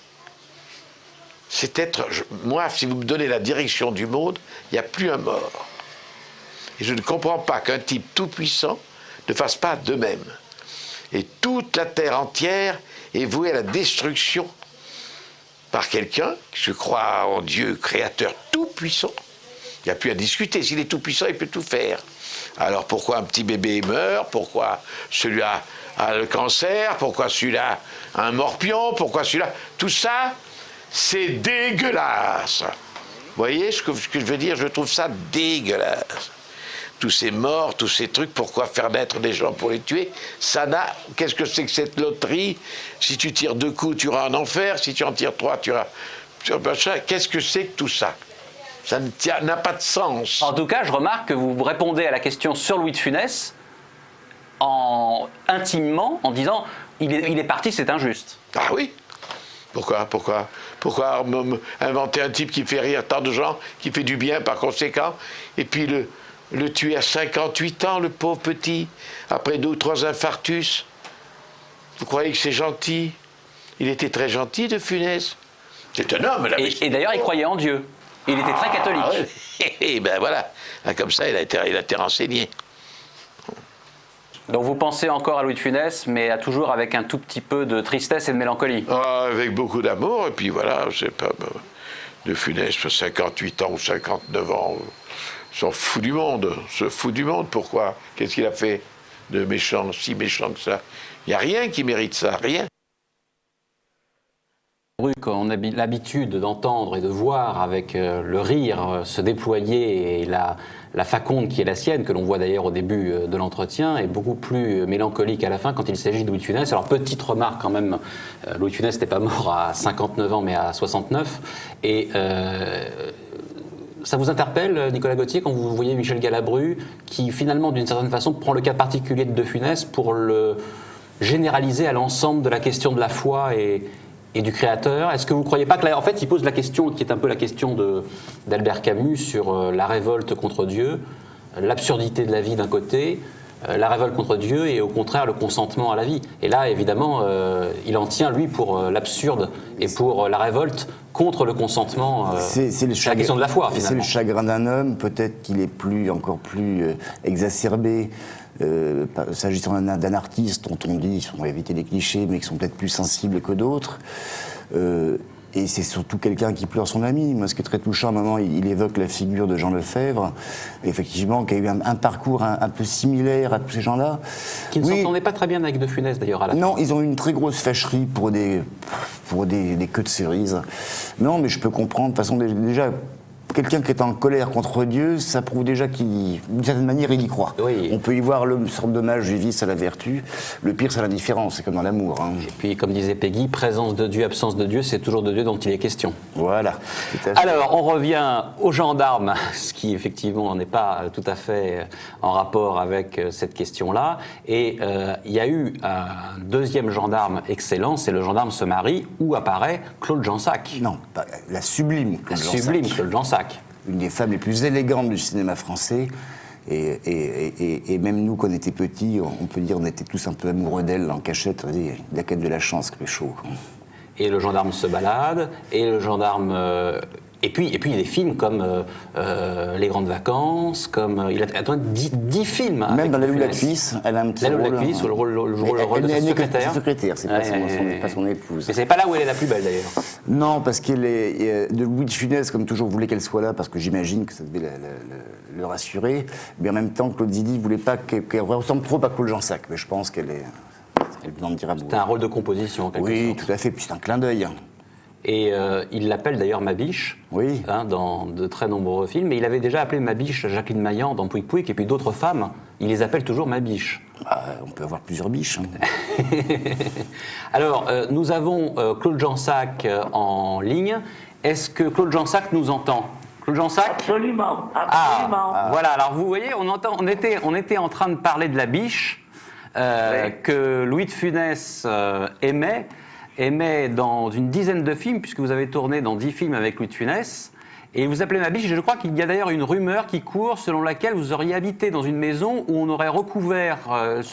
C'est être... Moi, si vous me donnez la direction du monde, il n'y a plus un mort. Et je ne comprends pas qu'un type tout-puissant ne fasse pas de même. Et toute la terre entière est vouée à la destruction par quelqu'un qui se croit en Dieu créateur tout-puissant. Il n'y a plus à discuter. S'il est tout-puissant, il peut tout faire. Alors pourquoi un petit bébé meurt? Pourquoi celui-là a le cancer? Pourquoi celui-là a un morpion? Pourquoi celui-là... Tout ça, c'est dégueulasse. Vous voyez ce que je veux dire? Je trouve ça dégueulasse. Tous ces morts, tous ces trucs, pourquoi faire naître des gens pour les tuer? Ça n'a... Qu'est-ce que c'est que cette loterie? Si tu tires 2 coups, tu iras en enfer. Si tu en tires 3, tu iras... Qu'est-ce que c'est que tout ça? Ça n'a pas de sens. En tout cas, je remarque que vous répondez à la question sur Louis de Funès intimement en disant il est parti, c'est injuste. Ah oui? Pourquoi inventer un type qui fait rire tant de gens, qui fait du bien par conséquent, et puis le tuer à 58 ans, le pauvre petit, après 2 ou 3 infarctus? Vous croyez que c'est gentil? Il était très gentil, de Funès. C'est un homme, là. Et d'ailleurs, il croyait en Dieu. Il était très catholique. Et ben voilà, comme ça, il a été renseigné. Donc vous pensez encore à Louis de Funès, mais toujours avec un tout petit peu de tristesse et de mélancolie. Avec beaucoup d'amour, et puis voilà, c'est pas... De Funès, 58 ans ou 59 ans, s'en fout du monde. Se fout du monde, pourquoi? Qu'est-ce qu'il a fait de méchant, si méchant que ça? Il n'y a rien qui mérite ça, rien. Quand on a l'habitude d'entendre et de voir avec le rire se déployer et la faconde qui est la sienne, que l'on voit d'ailleurs au début de l'entretien, est beaucoup plus mélancolique à la fin quand il s'agit de Louis de Funès. Alors petite remarque quand même, Louis de Funès n'était pas mort à 59 ans mais à 69. Et ça vous interpelle, Nicolas Gauthier, quand vous voyez Michel Galabru, qui finalement d'une certaine façon prend le cas particulier de Funès pour le généraliser à l'ensemble de la question de la foi et du créateur? Est-ce que vous ne croyez pas que en fait, il pose la question qui est un peu la question d'Albert Camus sur la révolte contre Dieu, l'absurdité de la vie d'un côté, la révolte contre Dieu et au contraire le consentement à la vie. Et là, évidemment, il en tient, lui, pour l'absurde et pour la révolte contre le consentement. C'est la question de la foi, finalement. C'est le chagrin d'un homme, peut-être qu'il est encore plus exacerbé. S'agissant d'un artiste dont on dit, on va éviter les clichés, mais qui sont peut-être plus sensibles que d'autres. Et c'est surtout quelqu'un qui pleure son ami. Moi, ce qui est très touchant, à un moment, il évoque la figure de Jean Lefebvre, effectivement, qui a eu un parcours un peu similaire à tous ces gens-là. Qui ne s'entendait pas très bien avec De Funès, d'ailleurs, à la fin. Non, ils ont eu une très grosse fâcherie pour des queues de cerises. Non, mais je peux comprendre. De toute façon, déjà, quelqu'un qui est en colère contre Dieu, ça prouve déjà d'une certaine manière, il y croit. Oui. On peut y voir une sorte d'hommage du vice à la vertu. Le pire, c'est l'indifférence, c'est comme dans l'amour. Hein. Et puis, comme disait Peggy, présence de Dieu, absence de Dieu, c'est toujours de Dieu dont il est question. Voilà. Tout à fait. Alors, on revient aux gendarmes, ce qui effectivement n'est pas tout à fait en rapport avec cette question-là. Et il y a eu un deuxième gendarme excellent, c'est le gendarme se marie, où apparaît Claude Jansac. Non, la sublime La Claude Jansac. sublime Claude Jansac. Une des femmes les plus élégantes du cinéma français. Et même nous, quand on était petits, on peut dire qu'on était tous un peu amoureux d'elle en cachette. La quête de la chance, Cruchot. Et le gendarme se balade, et le gendarme... Et puis il y a des films comme Les Grandes Vacances, comme... il a 10 films. Même dans La Loup la Funès. Cuisse, elle a un petit La Loup rôle. la Cuisse, le rôle de sa Elle n'est que secrétaire. sa secrétaire, c'est pas son épouse. Mais c'est pas là où elle est la plus belle d'ailleurs. Non, parce qu'elle est de Louis de Funès, comme toujours, voulait qu'elle soit là, parce que j'imagine que ça devait le rassurer. Mais en même temps, Claude Zidi ne voulait pas qu'elle ressemble trop à Claude Jansac. Mais je pense qu'elle est... Elle en dira beaucoup. C'est un rôle de composition, en quelque Oui, sorte. tout à fait. Puis c'est un clin d'œil. Et il l'appelle d'ailleurs ma biche, Oui. dans de très nombreux films. Mais il avait déjà appelé ma biche Jacqueline Maillan dans Pouic Pouic, et puis d'autres femmes, il les appelle toujours ma biche. On peut avoir plusieurs biches. Hein. Alors, nous avons Claude Jansac en ligne. Est-ce que Claude Jansac nous entend? Claude Jansac? Absolument, absolument. Voilà, alors vous voyez, on était en train de parler de la biche que Louis de Funès aimait dans une dizaine de films, puisque vous avez tourné dans 10 films avec Louis de Funès. Et vous appelez ma biche, et je crois qu'il y a d'ailleurs une rumeur qui court selon laquelle vous auriez habité dans une maison où on aurait recouvert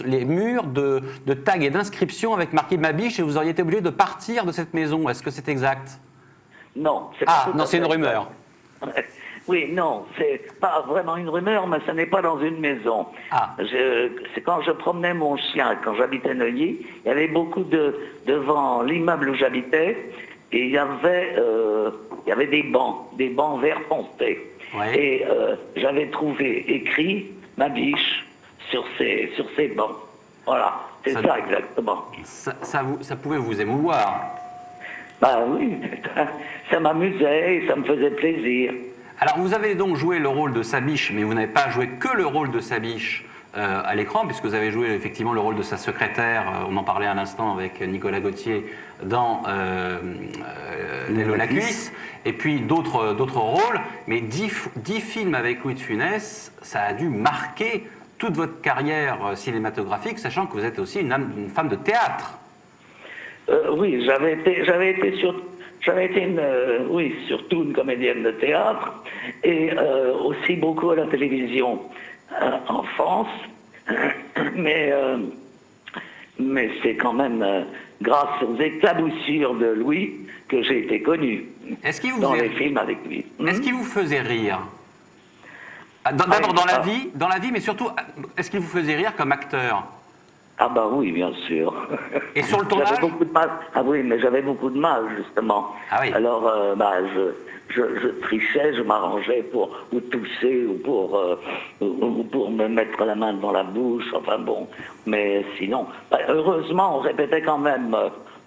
les murs de tags et d'inscriptions avec marqué ma biche, et vous auriez été obligé de partir de cette maison. Est-ce que c'est exact? Non, c'est Ah, pas tout non, à c'est une fait rumeur. ça. Oui, non, c'est pas vraiment une rumeur, mais ce n'est pas dans une maison. Ah. C'est quand je promenais mon chien, quand j'habitais Neuilly, il y avait beaucoup devant l'immeuble où j'habitais, et il y avait des bancs vert foncé. Ouais. Et j'avais trouvé écrit ma biche sur ces bancs. Voilà, c'est ça exactement. Ça pouvait vous émouvoir. Bah oui, ça m'amusait et ça me faisait plaisir. Alors, vous avez donc joué le rôle de Sabiche, mais vous n'avez pas joué que le rôle de Sabiche à l'écran, puisque vous avez joué effectivement le rôle de sa secrétaire, on en parlait à l'instant avec Nicolas Gauthier, dans L'Aile la Cuisse, et puis d'autres rôles, mais 10 films avec Louis de Funès, ça a dû marquer toute votre carrière cinématographique, sachant que vous êtes aussi une femme de théâtre. Oui, j'avais été surtout une comédienne de théâtre et aussi beaucoup à la télévision en France. Mais c'est quand même grâce aux éclaboussures de Louis que j'ai été connu dans les films avec lui. Est-ce qu'il vous faisait rire? D'abord dans la vie, mais surtout, est-ce qu'il vous faisait rire comme acteur? Ah bah oui, bien sûr. Et sur le tournage? J'avais beaucoup de mal. Ah oui, mais j'avais beaucoup de mal, justement. Ah oui. Alors, je trichais, je m'arrangeais pour ou tousser ou pour me mettre la main devant la bouche, enfin bon. Mais sinon, heureusement, on répétait quand même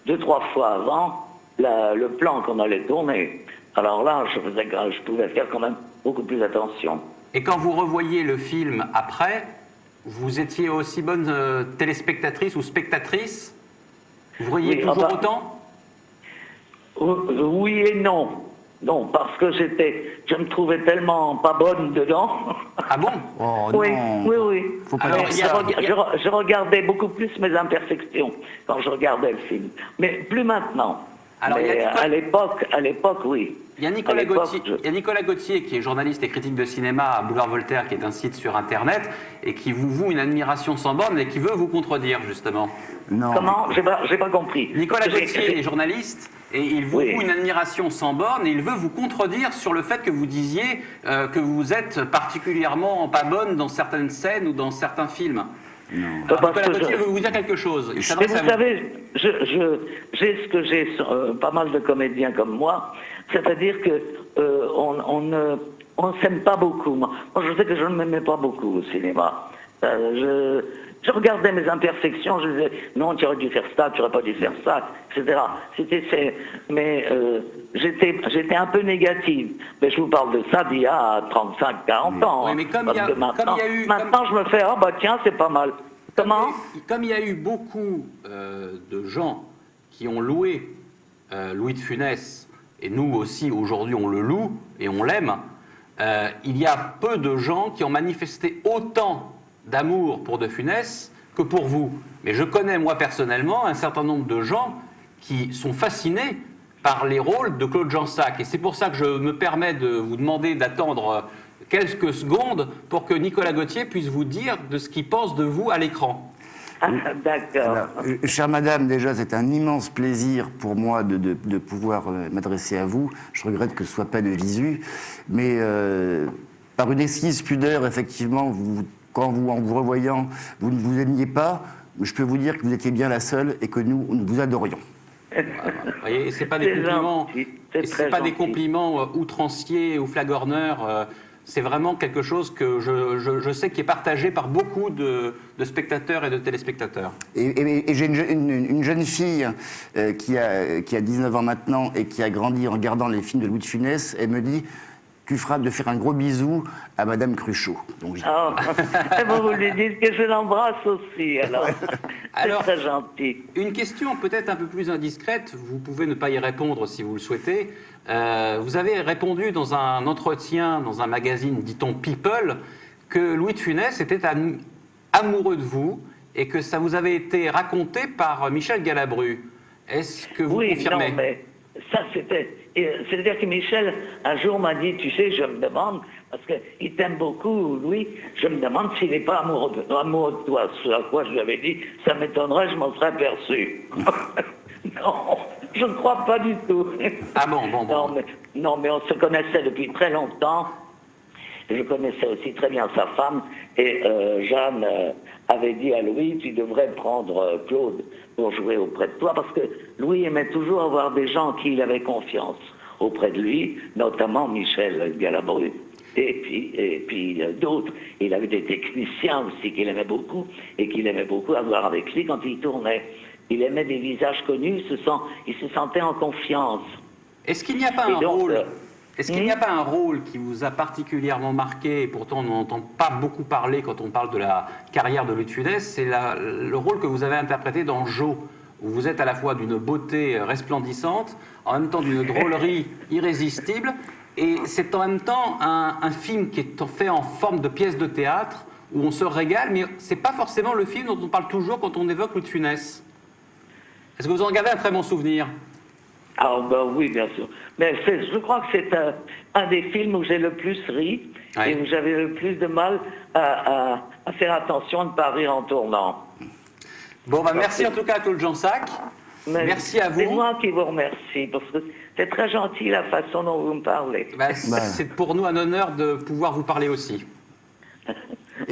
2-3 fois avant le plan qu'on allait tourner. Alors là, je pouvais faire quand même beaucoup plus attention. Et quand vous revoyez le film après, vous étiez aussi bonne téléspectatrice ou spectatrice? Vous riez toujours autant? Oui et non. Non, parce que je me trouvais tellement pas bonne dedans. Ah bon? Oh, Oui, non. oui. Faut pas Alors, dire ça. Je regardais beaucoup plus mes imperfections quand je regardais le film. Mais plus maintenant. Alors, mais à l'époque, oui. Il y a Nicolas Gauthier, qui est journaliste et critique de cinéma à Boulevard Voltaire, qui est un site sur Internet, et qui vous voue une admiration sans borne, et qui veut vous contredire, justement. Non. Comment? J'ai pas compris. Nicolas Gauthier est journaliste, et il vous voue une admiration sans borne, et il veut vous contredire sur le fait que vous disiez que vous êtes particulièrement pas bonne dans certaines scènes ou dans certains films. Alors, Nicolas Gauthier veut vous dire quelque chose. Mais vous savez, j'ai ce que j'ai pas mal de comédiens comme moi, c'est-à-dire que on ne s'aime pas beaucoup. Moi, je sais que je ne m'aimais pas beaucoup au cinéma. Je regardais mes imperfections, je disais non, tu aurais dû faire ça, tu aurais pas dû faire ça, etc. Mais j'étais un peu négative. Mais je vous parle de ça d'il y a 35-40 ans. Oui, mais Parce que maintenant, je me fais ah bah tiens, c'est pas mal. Comment? Comme il y a eu beaucoup de gens qui ont loué Louis de Funès, et nous aussi aujourd'hui on le loue et on l'aime, il y a peu de gens qui ont manifesté autant d'amour pour De Funès que pour vous. Mais je connais moi personnellement un certain nombre de gens qui sont fascinés par les rôles de Claude Jansac. Et c'est pour ça que je me permets de vous demander d'attendre quelques secondes pour que Nicolas Gauthier puisse vous dire de ce qu'il pense de vous à l'écran. Ah, d'accord. Alors, chère madame, déjà, c'est un immense plaisir pour moi de pouvoir m'adresser à vous. Je regrette que ce ne soit pas de visu. Mais par une exquise pudeur, effectivement, en vous revoyant, vous ne vous aimiez pas. Je peux vous dire que vous étiez bien la seule et que nous vous adorions. Vous voyez, c'est pas des compliments, c'est pas des compliments outranciers ou flagorneurs. C'est vraiment quelque chose que je sais qui est partagé par beaucoup de spectateurs et de téléspectateurs. Et j'ai une jeune fille qui a 19 ans maintenant et qui a grandi en regardant les films de Louis de Funès. Elle me dit: tu feras de faire un gros bisou à Madame Cruchot. Donc, vous lui dites que je l'embrasse aussi, alors. Alors, c'est très gentil. Une question peut-être un peu plus indiscrète, vous pouvez ne pas y répondre si vous le souhaitez. Vous avez répondu dans un entretien, dans un magazine, dit-on People, que Louis de Funès était amoureux de vous et que ça vous avait été raconté par Michel Galabru. Est-ce que vous confirmez? Non, mais ça c'était... C'est-à-dire que Michel, un jour, m'a dit, tu sais, je me demande, parce qu'il t'aime beaucoup, Louis, je me demande s'il n'est pas amoureux de toi. Ce à quoi je lui avais dit, ça m'étonnerait, je m'en serais aperçu. Non, je ne crois pas du tout. Ah bon. Non, mais on se connaissait depuis très longtemps. Je connaissais aussi très bien sa femme. Et Jeanne avait dit à Louis, tu devrais prendre Claude pour jouer auprès de toi, parce que Louis aimait toujours avoir des gens qui il avait confiance auprès de lui, notamment Michel Galabru. Et puis d'autres. Il avait des techniciens aussi qu'il aimait beaucoup, et qu'il aimait beaucoup avoir avec lui quand il tournait. Il aimait des visages connus, il se sentait en confiance. Est-ce qu'il n'y a pas un rôle qui vous a particulièrement marqué, et pourtant on n'en entend pas beaucoup parler quand on parle de la carrière de Louis de Funès, c'est le rôle que vous avez interprété dans Jo, où vous êtes à la fois d'une beauté resplendissante, en même temps d'une drôlerie irrésistible, et c'est en même temps un film qui est fait en forme de pièce de théâtre, où on se régale, mais c'est pas forcément le film dont on parle toujours quand on évoque Louis de Funès. Est-ce que vous en gardez un très bon souvenir? Ah ben oui, bien sûr. Mais je crois que c'est un des films où j'ai le plus ri, et où j'avais le plus de mal à faire attention à ne pas rire en tournant. Bon, merci en tout cas à Claude Jansac. Merci à vous. C'est moi qui vous remercie, parce que c'est très gentil la façon dont vous me parlez. C'est pour nous un honneur de pouvoir vous parler aussi.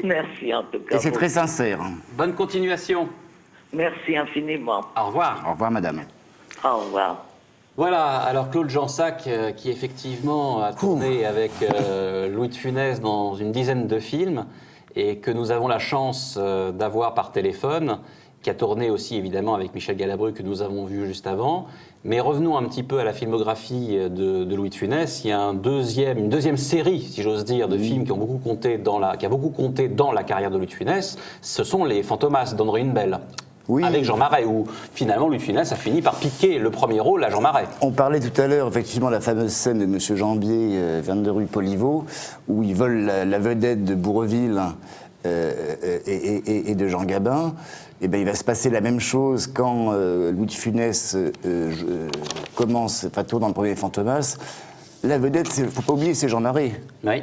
Merci en tout cas. Et c'est très sincère. Bonne continuation. Merci infiniment. Au revoir. Au revoir, madame. Au revoir. Voilà, alors Claude Jansac, qui effectivement a tourné avec Louis de Funès dans une dizaine de films, et que nous avons la chance d'avoir par téléphone, qui a tourné aussi évidemment avec Michel Galabru, que nous avons vu juste avant. Mais revenons un petit peu à la filmographie de Louis de Funès. Il y a une deuxième série, si j'ose dire, de films qui a beaucoup compté dans la carrière de Louis de Funès. Ce sont les Fantomas d'André Hunebelle. Oui. Avec Jean Marais, où finalement Louis de Funès a fini par piquer le premier rôle à Jean Marais. On parlait tout à l'heure effectivement de la fameuse scène de M. Jambier, 22 rue Poliveau, où il vole la vedette de Bourreville et de Jean Gabin. Et ben, il va se passer la même chose quand Louis de Funès tourne dans le premier Fantomas. La vedette, il ne faut pas oublier, c'est Jean Marais. Oui,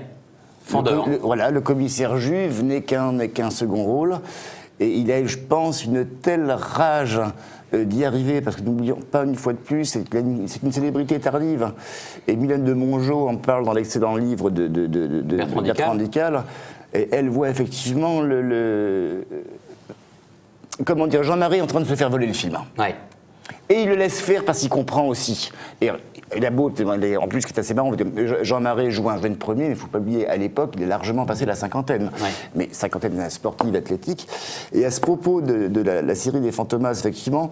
Fandor. Voilà, le commissaire juif n'est qu'un second rôle. Et il a, je pense, une telle rage d'y arriver, parce que n'oublions pas une fois de plus, c'est une célébrité tardive. Et Mylène de Mongeau en parle dans l'excellent livre de Bertrand Dical. Et elle voit effectivement Jean Marais en train de se faire voler le film. Ouais. Et il le laisse faire parce qu'il comprend aussi. Et Il a beau, en plus, ce qui est assez marrant, Jean Marais joue un jeune premier, mais il ne faut pas oublier, à l'époque, il est largement passé la cinquantaine. Ouais. Mais cinquantaine sportive, athlétique. Et à ce propos de la série des Fantomas, effectivement,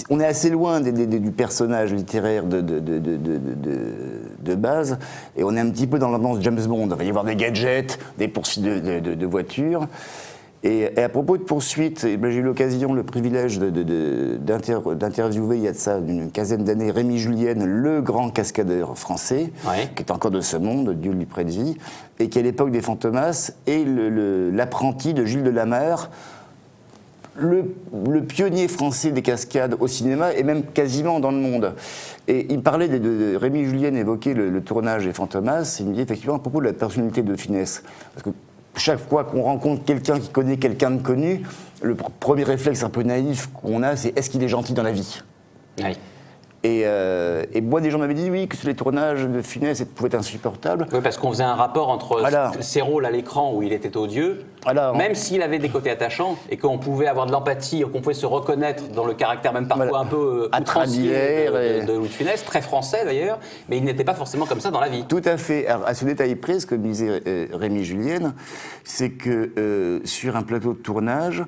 on est assez loin du personnage littéraire de base, et on est un petit peu dans l'ambiance James Bond. Il va y avoir des gadgets, des poursuites de voitures. Et à propos de poursuites, j'ai eu l'occasion, le privilège d'interviewer il y a de ça une quinzaine d'années Rémi Julienne, le grand cascadeur français, ouais, qui est encore de ce monde, Dieu lui prête vie, et qui à l'époque des Fantomas est l'apprenti de Gilles de la Mare, le pionnier français des cascades au cinéma et même quasiment dans le monde. Et il parlait Rémi Julienne évoquait le tournage des Fantomas, il me dit effectivement à propos de la personnalité de Funès. Parce que chaque fois qu'on rencontre quelqu'un qui connaît quelqu'un de connu, le premier réflexe un peu naïf qu'on a, c'est est-ce qu'il est gentil dans la vie ? Oui. Et moi, des gens m'avaient dit oui, que sur les tournages de Funès, ça pouvait être insupportable. Oui, parce qu'on faisait un rapport entre ses rôles à l'écran où il était odieux, même s'il avait des côtés attachants, et qu'on pouvait avoir de l'empathie, qu'on pouvait se reconnaître dans le caractère même parfois un peu outrancier de Louis de Funès, très français d'ailleurs, mais il n'était pas forcément comme ça dans la vie. Tout à fait. Alors, à ce détail près, ce que disait Rémi Julienne, c'est que sur un plateau de tournage,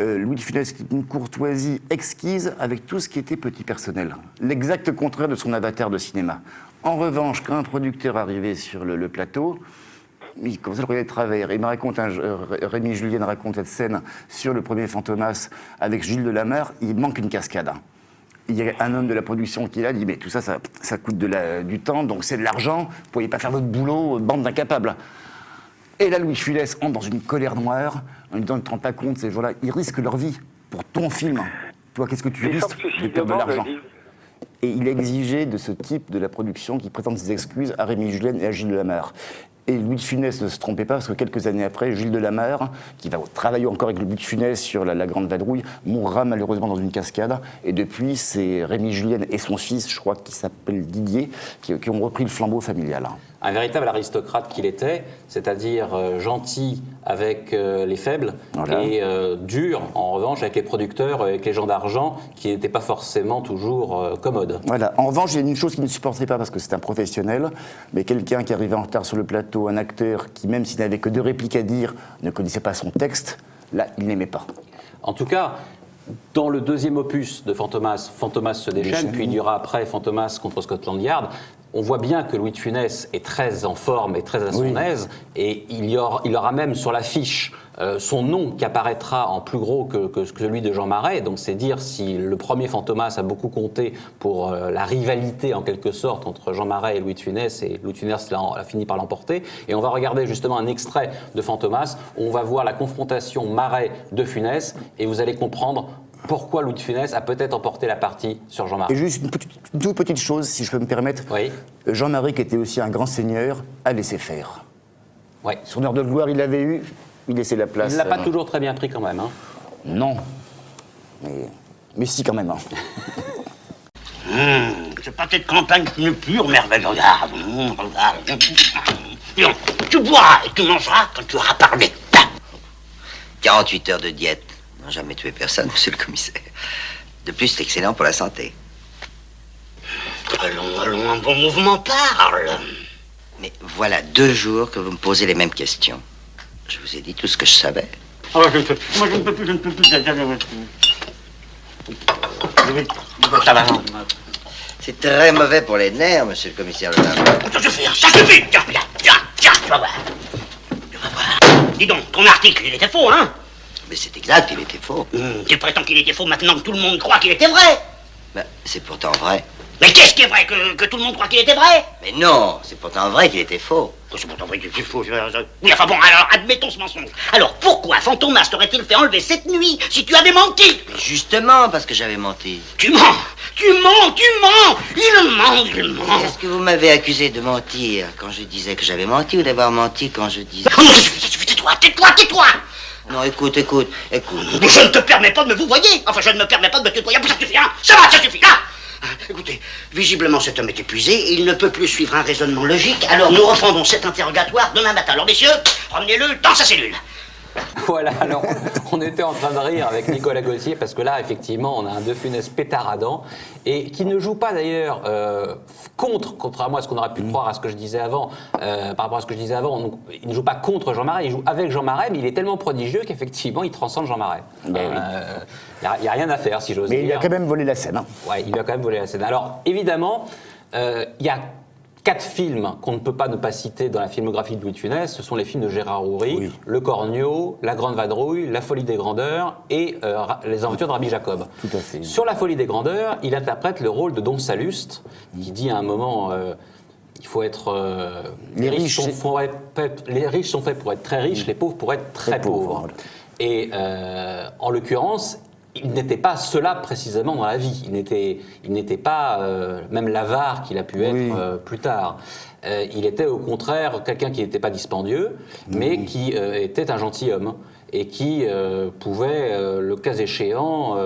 Louis de Funès était une courtoisie exquise avec tout ce qui était petit personnel. L'exact contraire de son avatar de cinéma. En revanche, quand un producteur arrivait sur le plateau, il commençait à le regarder de travers. Il me raconte, Rémi Julienne raconte cette scène sur le premier Fantomas avec Gilles de la Mare, il manque une cascade. Il y a un homme de la production qui est là, dit mais tout ça, ça coûte du temps, donc c'est de l'argent, vous ne pourriez pas faire votre boulot, bande d'incapables. Et là, Louis de Funès entre dans une colère noire, en lui disant, ne te rends pas compte, ces gens-là, ils risquent leur vie pour ton film. Toi, qu'est-ce que tu risques de perdre de l'argent ? Et il exigeait de ce type de la production qui présente ses excuses à Rémi Julienne et à Gilles de la Mare. Et Louis de Funès ne se trompait pas, parce que quelques années après, Gilles de la Mare, qui va travailler encore avec Louis de Funès sur la Grande Vadrouille, mourra malheureusement dans une cascade. Et depuis, c'est Rémi Julienne et son fils, je crois qu'il s'appelle Didier, qui ont repris le flambeau familial. Un véritable aristocrate qu'il était, c'est-à-dire gentil avec les faibles, voilà, et dur, en revanche, avec les producteurs, avec les gens d'argent, qui n'étaient pas forcément toujours commodes. Voilà. En revanche, il y a une chose qu'il ne supportait pas, parce que c'est un professionnel, mais quelqu'un qui arrivait en retard sur le plateau, un acteur qui, même s'il n'avait que 2 répliques à dire, ne connaissait pas son texte, là, il n'aimait pas. En tout cas, dans le deuxième opus de Fantomas, Fantomas se déchaîne, puis il y aura après Fantomas contre Scotland Yard. On voit bien que Louis de Funès est très en forme et très à son aise, et il y aura même sur l'affiche son nom qui apparaîtra en plus gros que celui de Jean Marais. Donc c'est dire si le premier Fantomas a beaucoup compté pour la rivalité en quelque sorte entre Jean Marais et Louis de Funès, et Louis de Funès a fini par l'emporter. Et on va regarder justement un extrait de Fantomas où on va voir la confrontation Marais de Funès, et vous allez comprendre pourquoi Louis de Funès a peut-être emporté la partie sur Jean Marais. Et juste une toute petite chose, si je peux me permettre. Oui. Jean Marais, qui était aussi un grand seigneur, a laissé faire. Oui. Son heure de gloire, il l'avait eu, il laissait la place. Il ne l'a pas toujours très bien pris quand même. Hein. Non. Mais si quand même. Ce pâté de campagne, c'est une pure merveille. Regarde. Non, tu boiras et tu mangeras quand tu auras parlé. 48 heures de diète. N'a jamais tué personne, monsieur le commissaire. De plus, c'est excellent pour la santé. Allons, un bon mouvement parle. Mais voilà 2 jours que vous me posez les mêmes questions. Je vous ai dit tout ce que je savais. Moi, je ne peux plus. Ça va, non. C'est très mauvais pour les nerfs, monsieur le commissaire Leblanc. Ça suffit. Tiens, tu vas voir. Dis donc, ton article, il était faux, hein? Mais c'est exact, il était faux. Tu prétends qu'il était faux maintenant que tout le monde croit qu'il était vrai? Ben, c'est pourtant vrai. Mais qu'est-ce qui est vrai, que tout le monde croit qu'il était vrai? Mais non, c'est pourtant vrai qu'il était faux. C'est pourtant vrai qu'il était faux. Oui, enfin bon, alors, admettons ce mensonge. Alors, pourquoi Fantomas t'aurait-il fait enlever cette nuit si tu avais menti? Mais justement, parce que j'avais menti. Tu mens. Il ment. Est-ce que vous m'avez accusé de mentir quand je disais que j'avais menti ou d'avoir menti quand je disais... Oh non, ça suffit, tais-toi. Non, écoute. Je ne te permets pas de me vouvoyer. Enfin, je ne me permets pas de me tutoyer. Ça suffit, hein. Ça suffit, là. Écoutez, visiblement cet homme est épuisé, il ne peut plus suivre un raisonnement logique, alors nous reprendrons cet interrogatoire demain matin. Alors messieurs, ramenez-le dans sa cellule. Voilà, alors on était en train de rire avec Nicolas Gauthier parce que là, effectivement, on a un De Funès pétaradant et qui ne joue pas d'ailleurs contrairement à ce qu'on aurait pu croire à ce que je disais avant, par rapport à ce que je disais avant, il ne joue pas contre Jean Marais, il joue avec Jean Marais, mais il est tellement prodigieux qu'effectivement, il transcende Jean Marais. Il n'y a rien à faire, si j'ose dire. Mais il a quand même volé la scène. Hein. Ouais, il a quand même volé la scène. Alors, évidemment, il y a 4 films qu'on ne peut pas ne pas citer dans la filmographie de Louis de Funès. Ce sont les films de Gérard Houry, Oui. Le Cornio, La Grande Vadrouille, La Folie des Grandeurs et Les Aventures de Rabbi Jacob. Tout à fait. Sur La Folie des Grandeurs, il interprète le rôle de Don Salluste, qui dit à un moment... il faut être... les riches sont faits pour être très riches, les pauvres pour être très pauvres. Voilà. Et en l'occurrence, il n'était pas cela précisément dans la vie. Il n'était pas même l'avare qu'il a pu être plus tard. Il était au contraire quelqu'un qui n'était pas dispendieux, mais qui était un gentilhomme et qui pouvait, le cas échéant,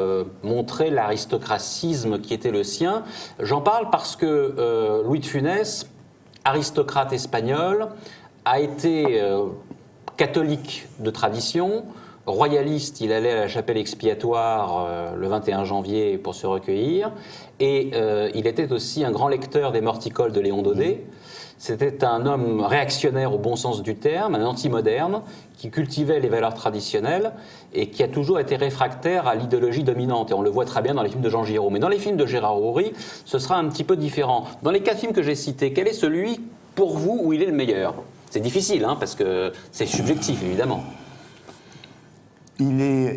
montrer l'aristocratisme qui était le sien. J'en parle parce que Louis de Funès, aristocrate espagnol, a été catholique de tradition, royaliste, il allait à la chapelle expiatoire le 21 janvier pour se recueillir, et il était aussi un grand lecteur des Morticoles de Léon Daudet. C'était un homme réactionnaire au bon sens du terme, un anti-moderne, qui cultivait les valeurs traditionnelles et qui a toujours été réfractaire à l'idéologie dominante. Et on le voit très bien dans les films de Jean Giraud. Mais dans les films de Gérard Houry, ce sera un petit peu différent. Dans les 4 films que j'ai cités, quel est celui, pour vous, où il est le meilleur? C'est difficile, hein, parce que c'est subjectif, évidemment. Il est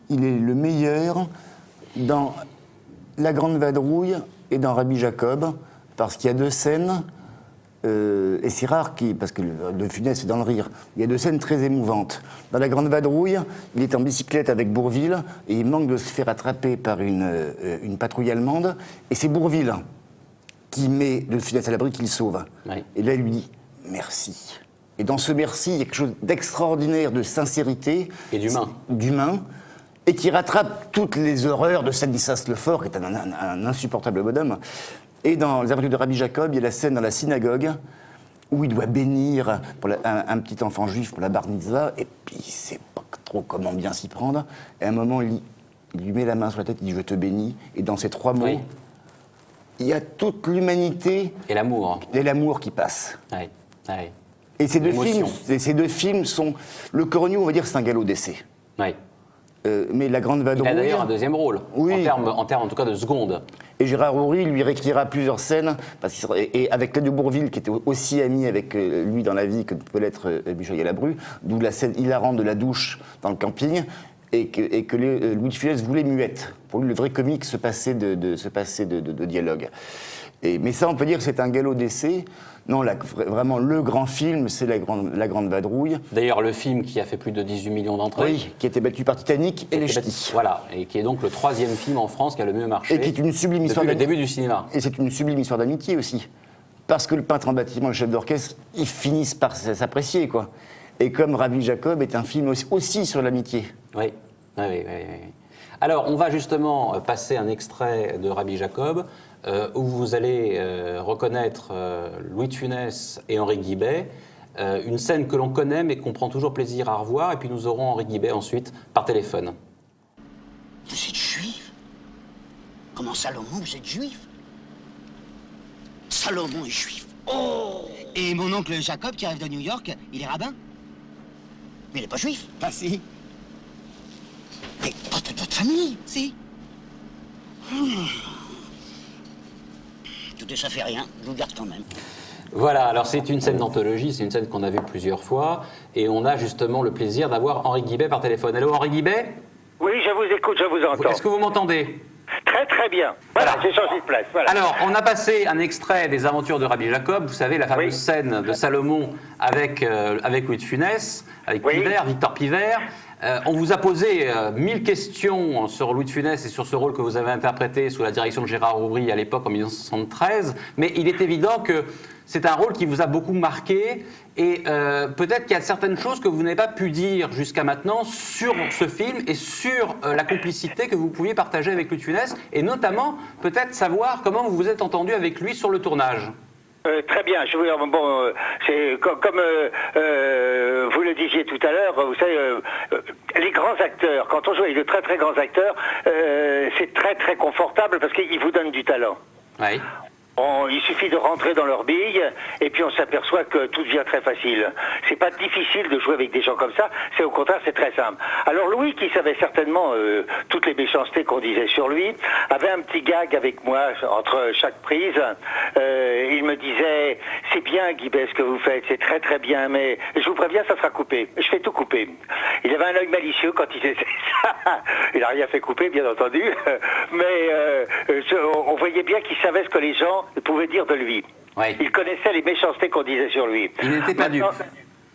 le meilleur dans La Grande Vadrouille et dans Rabbi Jacob, parce qu'il y a 2 scènes, et c'est rare, parce que De Funès c'est dans le rire, il y a 2 scènes très émouvantes. Dans La Grande Vadrouille, il est en bicyclette avec Bourvil, et il manque de se faire attraper par une patrouille allemande, et c'est Bourvil qui met De Funès à l'abri, qui le sauve. Oui. Et là, il lui dit « merci ». Et dans ce merci, il y a quelque chose d'extraordinaire, de sincérité. Et d'humain, et qui rattrape toutes les horreurs de Stanislas Lefort, qui est un insupportable bonhomme. Et dans Les Aventures de Rabbi Jacob, il y a la scène dans la synagogue où il doit bénir pour un petit enfant juif pour la bar mitzvah, et puis il ne sait pas trop comment bien s'y prendre. Et à un moment, il lui met la main sur la tête, il dit « je te bénis ». Et dans ces 3 mots, Oui. il y a toute l'humanité Et l'amour. et l'amour qui passe. Oui, oui. Et ces 2 L'émotion. films sont... Le Cornio, on va dire, c'est un galop d'essai. Oui. Mais La Grande Il Vadrouille... a d'ailleurs un deuxième rôle, Oui. en termes en tout cas de seconde. Et Gérard Houry lui réécrira plusieurs scènes, et avec Claude de Bourvil, qui était aussi ami avec lui dans la vie que peut l'être Michel Galabru, d'où la scène hilarante de la douche dans le camping, et que Louis de Funès voulait muette. Pour lui, le vrai comique se passait de dialogue. Mais ça, on peut dire que c'est un galop d'essai. Non, vraiment, le grand film, c'est la Grande Vadrouille. D'ailleurs, le film qui a fait plus de 18 millions d'entrées. Oui, qui a été battu par Titanic et Les Ch'tis. Voilà, et qui est donc le 3e film en France qui a le mieux marché. Et qui est une sublime histoire depuis le début du cinéma. Et c'est une sublime histoire d'amitié aussi. Parce que le peintre en bâtiment, le chef d'orchestre, ils finissent par s'apprécier, quoi. Et comme Rabbi Jacob est un film aussi sur l'amitié. Oui. Oui. Alors, on va justement passer un extrait de Rabbi Jacob, où vous allez reconnaître Louis de Funès et Henri Guibet, une scène que l'on connaît mais qu'on prend toujours plaisir à revoir, et puis nous aurons Henri Guibet ensuite par téléphone. Vous êtes juif? Comment Salomon, vous êtes juif? Salomon est juif. Oh! Et mon oncle Jacob, qui arrive de New York, il est rabbin? Mais il n'est pas juif. Ah si. Mais pas de votre famille? Si. Tout ça fait rien, je vous garde quand même. Voilà, alors c'est une scène d'anthologie, c'est une scène qu'on a vue plusieurs fois, et on a justement le plaisir d'avoir Henri Guibet par téléphone. Allô, Henri Guibet? Oui, je vous écoute, je vous entends. Est-ce que vous m'entendez? Très très bien. Voilà, j'ai changé de place. Voilà. Alors, on a passé un extrait des Aventures de Rabbi Jacob, vous savez, la fameuse Oui. scène de Salomon avec Louis de Funès, avec Oui. Pivert, Victor Pivert. On vous a posé 1000 questions sur Louis de Funès et sur ce rôle que vous avez interprété sous la direction de Gérard Houry à l'époque en 1973, mais il est évident que c'est un rôle qui vous a beaucoup marqué, et peut-être qu'il y a certaines choses que vous n'avez pas pu dire jusqu'à maintenant sur ce film et sur la complicité que vous pouviez partager avec Louis de Funès, et notamment peut-être savoir comment vous vous êtes entendu avec lui sur le tournage. Très bien, je veux dire, bon, c'est comme vous le le disiez tout à l'heure, vous savez, les grands acteurs, quand on joue avec de très très grands acteurs, c'est très très confortable parce qu'ils vous donnent du talent. Oui. Il suffit de rentrer dans leur bille et puis on s'aperçoit que tout devient très facile. C'est pas difficile de jouer avec des gens comme ça, c'est au contraire, c'est très simple. Alors Louis, qui savait certainement toutes les méchancetés qu'on disait sur lui, avait un petit gag avec moi entre chaque prise. Il me disait, c'est bien Guibet ce que vous faites, c'est très très bien, mais je vous préviens, ça sera coupé. Je fais tout couper. Il avait un œil malicieux quand il faisait ça. Il n'a rien fait couper, bien entendu, mais on voyait bien qu'il savait ce que les gens pouvaient dire de lui. Oui. Il connaissait les méchancetés qu'on disait sur lui. Il n'était pas dupe.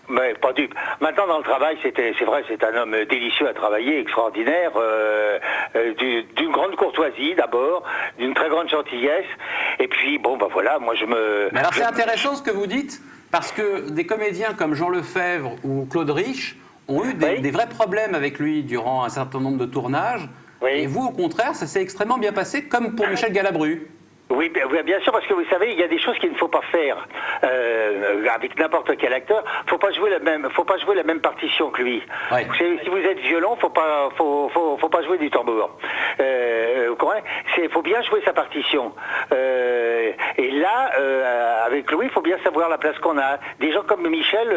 Mais pas dupe. Maintenant, dans le travail, c'est vrai, c'est un homme délicieux à travailler, extraordinaire, d'une grande courtoisie d'abord, d'une très grande gentillesse. Et puis, bon, ben voilà, moi je me... Mais alors c'est intéressant ce que vous dites, parce que des comédiens comme Jean Lefebvre ou Claude Rich ont eu des vrais problèmes avec lui durant un certain nombre de tournages. Oui. Et vous, au contraire, ça s'est extrêmement bien passé, comme pour Michel Galabru. Oui, bien sûr, parce que vous savez, il y a des choses qu'il ne faut pas faire avec n'importe quel acteur. Faut pas jouer la même partition que lui. Oui. Si vous êtes violon, faut pas jouer du tambour. Vous comprenez ? Faut bien jouer sa partition. Et là, avec Louis, il faut bien savoir la place qu'on a. Des gens comme Michel,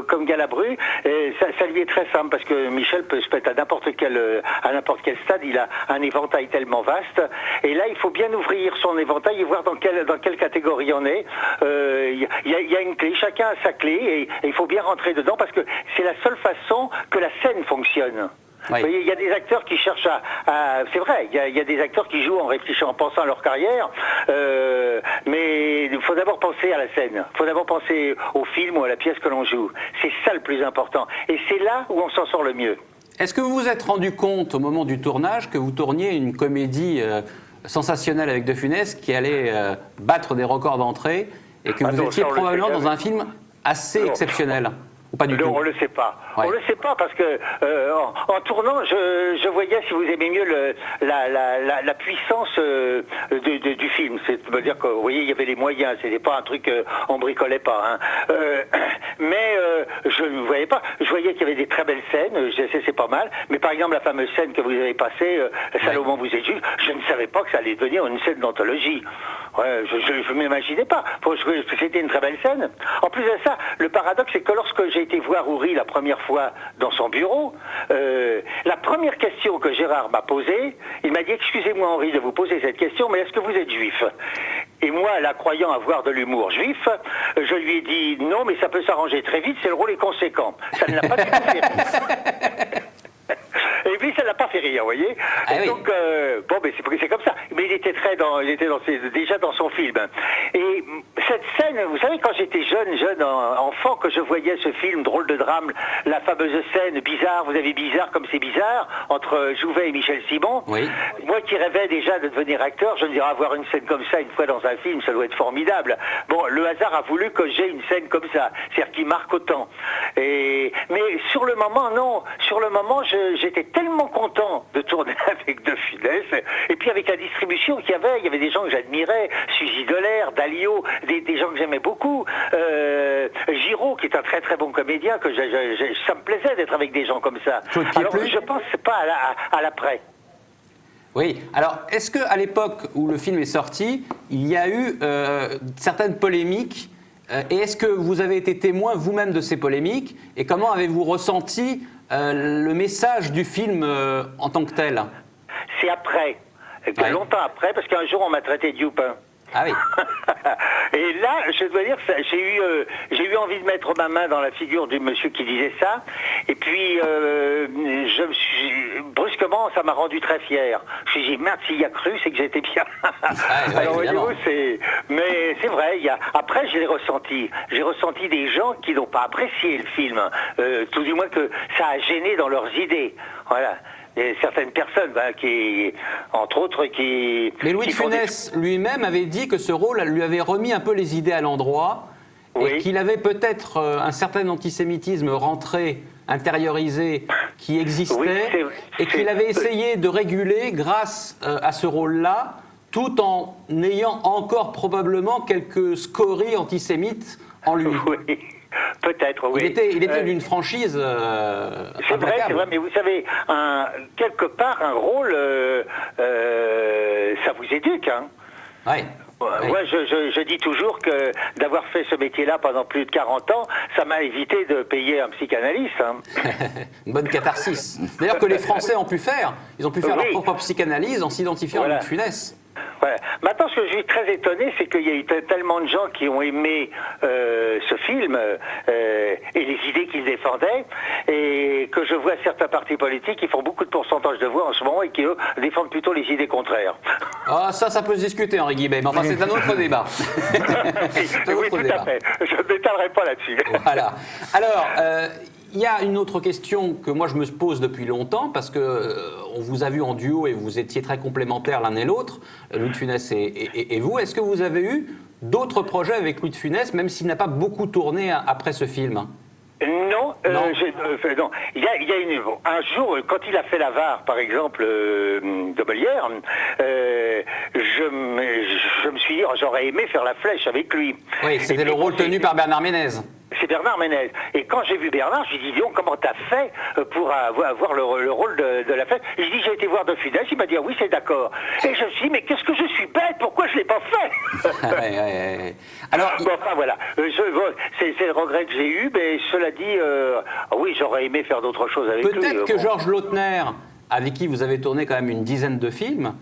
comme Galabru, ça lui est très simple parce que Michel peut se mettre à n'importe quel stade. Il a un éventail tellement vaste. Et là, il faut bien ouvrir son éventail et voir dans quelle catégorie on est. Il y a une clé, chacun a sa clé et il faut bien rentrer dedans parce que c'est la seule façon que la scène fonctionne. Oui. Vous voyez, il y a des acteurs qui cherchent c'est vrai, il y a des acteurs qui jouent en réfléchissant, en pensant à leur carrière, mais il faut d'abord penser à la scène, il faut d'abord penser au film ou à la pièce que l'on joue. C'est ça le plus important. Et c'est là où on s'en sort le mieux. Est-ce que vous vous êtes rendu compte au moment du tournage que vous tourniez une comédie sensationnelle avec De Funès qui allait battre des records d'entrée et que vous étiez probablement dans un film assez exceptionnel? Ou pas du tout? On le sait pas. Ouais. On le sait pas parce que en tournant, je voyais, si vous aimez mieux, la puissance du film. C'est-à-dire dire que, vous voyez, il y avait les moyens. C'était pas un truc on bricolait pas. Hein. Mais je ne voyais pas. Je voyais qu'il y avait des très belles scènes. C'est pas mal. Mais par exemple, la fameuse scène que vous avez passée, Salomon, vous êtes juste. Je ne savais pas que ça allait devenir une scène d'anthologie. Ouais, je ne m'imaginais pas. C'était une très belle scène. En plus de ça, le paradoxe, c'est que lorsque j'ai été voir Houry la première fois dans son bureau, la première question que Gérard m'a posée, il m'a dit « Excusez-moi Henri de vous poser cette question, mais est-ce que vous êtes juif ?» Et moi, la croyant avoir de l'humour juif, je lui ai dit « Non, mais ça peut s'arranger très vite, c'est le rôle est conséquent. » Ça ne l'a pas du tout fait rire. Et puis ça l'a pas fait rire, vous voyez. Ah, et oui. donc bon, mais c'est comme ça. Mais il était déjà dans son film. Et cette scène, vous savez, quand j'étais jeune enfant, que je voyais ce film drôle de drame, la fameuse scène bizarre, vous avez bizarre comme c'est bizarre, entre Jouvet et Michel Simon. Oui. Moi qui rêvais déjà de devenir acteur, je me dirais avoir une scène comme ça une fois dans un film, ça doit être formidable. Bon, le hasard a voulu que j'ai une scène comme ça, c'est-à-dire qui marque autant. Mais sur le moment, non. Sur le moment, j'étais tellement content de tourner avec De Funès, et puis avec la distribution qu'il y avait des gens que j'admirais, Suzy Delair, Dalio, des gens que j'aimais beaucoup, Giraud, qui est un très très bon comédien, que ça me plaisait d'être avec des gens comme ça. Alors je pense pas à l'après. Oui, alors est-ce qu'à l'époque où le film est sorti, il y a eu certaines polémiques et est-ce que vous avez été témoin vous-même de ces polémiques et comment avez-vous ressenti le message du film en tant que tel? C'est après, longtemps après, parce qu'un jour on m'a traité de youpin. Ah oui. Et là, je dois dire que j'ai eu envie de mettre ma main dans la figure du monsieur qui disait ça. Et puis, brusquement, ça m'a rendu très fier. Je me suis dit, merde, s'il y a cru, c'est que j'étais bien. Ouais, alors, voyez-vous, mais c'est vrai, après, je l'ai ressenti. J'ai ressenti des gens qui n'ont pas apprécié le film. Tout du moins que ça a gêné dans leurs idées. Voilà. Et certaines personnes, entre autres, qui... Mais Louis de Funès lui-même avait dit que ce rôle lui avait remis un peu les idées à l'endroit et qu'il avait peut-être un certain antisémitisme rentré, intériorisé, qui existait et qu'il avait essayé de réguler grâce à ce rôle-là, tout en ayant encore probablement quelques scories antisémites en lui. Oui. Peut-être, oui. Il était d'une franchise c'est vrai, mais vous savez, quelque part, un rôle, ça vous éduque, hein. Ouais. Moi, je dis toujours que d'avoir fait ce métier-là pendant plus de 40 ans, ça m'a évité de payer un psychanalyste. Hein. Une bonne catharsis. D'ailleurs, que les Français ont pu faire. Ils ont pu faire leur propre psychanalyse en s'identifiant à Louis de Funès. Ouais. Maintenant, ce que je suis très étonné, c'est qu'il y a eu tellement de gens qui ont aimé ce film et les idées qu'il défendait, et que je vois certains partis politiques qui font beaucoup de pourcentage de voix en ce moment et qui, eux, défendent plutôt les idées contraires. Ah, ça peut se discuter, Henri Guibet, mais enfin, c'est un autre débat. Oui, tout à fait. Je ne m'étalerai pas là-dessus. Voilà. Alors, il y a une autre question que moi je me pose depuis longtemps, parce que on vous a vu en duo et vous étiez très complémentaires l'un et l'autre, Louis de Funès et vous. Est-ce que vous avez eu d'autres projets avec Louis de Funès, même s'il n'a pas beaucoup tourné après ce film ? Non. Non. Il y a un jour, quand il a fait l'Avare, par exemple, de Molière, je me suis dit, j'aurais aimé faire la Flèche avec lui. Oui, c'était le rôle tenu par Bernard Ménez. C'est Bernard Ménez. Et quand j'ai vu Bernard, je lui ai dit, comment t'as fait pour avoir le rôle de la Flèche ? Je lui ai dit, j'ai été voir De Funès, il m'a dit, ah oui, c'est d'accord. Et je me suis dit, mais qu'est-ce que je suis bête, pourquoi je ne l'ai pas fait ? Ouais. Alors, enfin voilà, c'est le regret que j'ai eu, mais cela dit, oui, j'aurais aimé faire d'autres choses avec lui. Peut-être que Georges Lautner, avec qui vous avez tourné quand même une dizaine de films,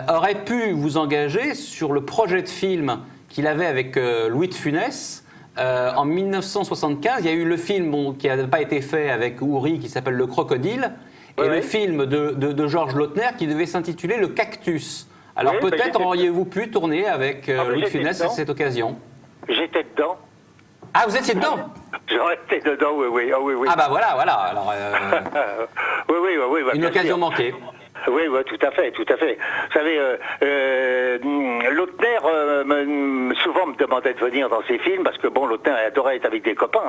aurait pu vous engager sur le projet de film qu'il avait avec Louis de Funès. En 1975, il y a eu le film qui n'a pas été fait avec Houry, qui s'appelle Le Crocodile, et le film de Georges Lautner qui devait s'intituler Le Cactus. Alors peut-être auriez-vous pu tourner avec Louis de Funès à cette occasion. J'étais dedans. Ah, vous étiez dedans ? J'aurais été dedans, oui. Ah bah voilà. Alors, oui. Une occasion manquée. Oui, tout à fait. Vous savez, Lautner souvent me demandait de venir dans ses films parce que Lautner adorait être avec des copains.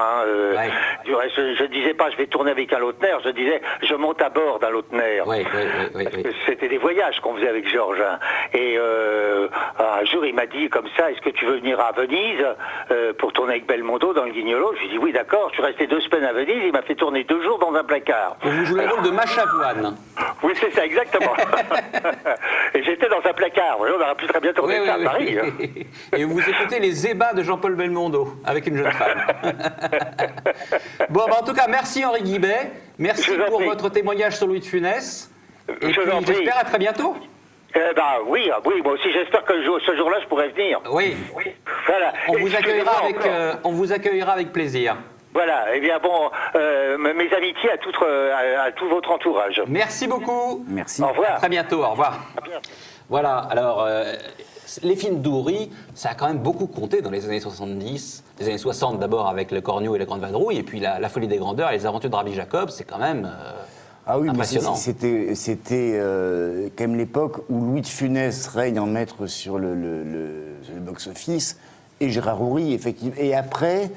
Du reste, je ne disais pas je vais tourner avec un Lautner, je disais je monte à bord d'un Lautner. Oui. C'était des voyages qu'on faisait avec Georges. Et un jour, il m'a dit comme ça, est-ce que tu veux venir à Venise pour tourner avec Belmondo dans le Guignolo ? Je lui ai dit oui, d'accord. Je suis resté 2 semaines à Venise, il m'a fait tourner 2 jours dans un placard. Vous jouez le rôle de Machavoine. Oui, c'est ça, exactement. Et j'étais dans un placard. On aurait pu très bien tourner ça à Paris. Et vous écoutez les ébats de Jean-Paul Belmondo avec une jeune femme. En tout cas, merci Henri Guibet. Merci pour votre témoignage sur Louis de Funès. Et puis, j'espère à très bientôt. Oui, moi aussi j'espère que ce jour-là je pourrai venir. Oui. Voilà. On vous accueillera avec plaisir. Voilà, eh bien mes amitiés à tout votre entourage. Merci beaucoup. Merci. Au revoir. À très bientôt, au revoir. Voilà, alors les films d'Houry, ça a quand même beaucoup compté dans les années 70, les années 60 d'abord avec Le Corneau et la Grande Vadrouille, et puis la Folie des Grandeurs et les Aventures de Rabbi Jacob, c'est quand même impressionnant. C'était quand même l'époque où Louis de Funès règne en maître sur le box-office, et Gérard Houry, effectivement. Et après,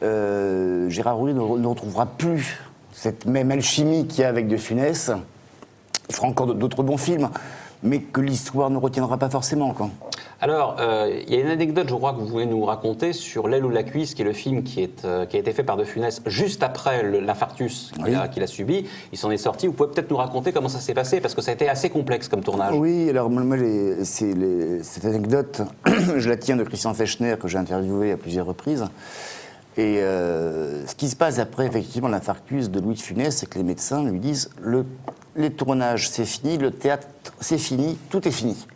Gérard Houry ne retrouvera plus cette même alchimie qu'il y a avec De Funès. Il fera encore d'autres bons films, mais que l'histoire ne retiendra pas forcément, quoi. Alors, il y a une anecdote, je crois, que vous voulez nous raconter sur L'aile ou la cuisse, qui est le film qui a été fait par De Funès juste après l'infarctus qu'il a subi. Il s'en est sorti. Vous pouvez peut-être nous raconter comment ça s'est passé, parce que ça a été assez complexe comme tournage. Oui, alors moi, cette anecdote, je la tiens de Christian Fechner, que j'ai interviewé à plusieurs reprises. Et ce qui se passe après, effectivement, l'infarctus de Louis de Funès, c'est que les médecins lui disent les tournages, c'est fini, le théâtre, c'est fini, tout est fini.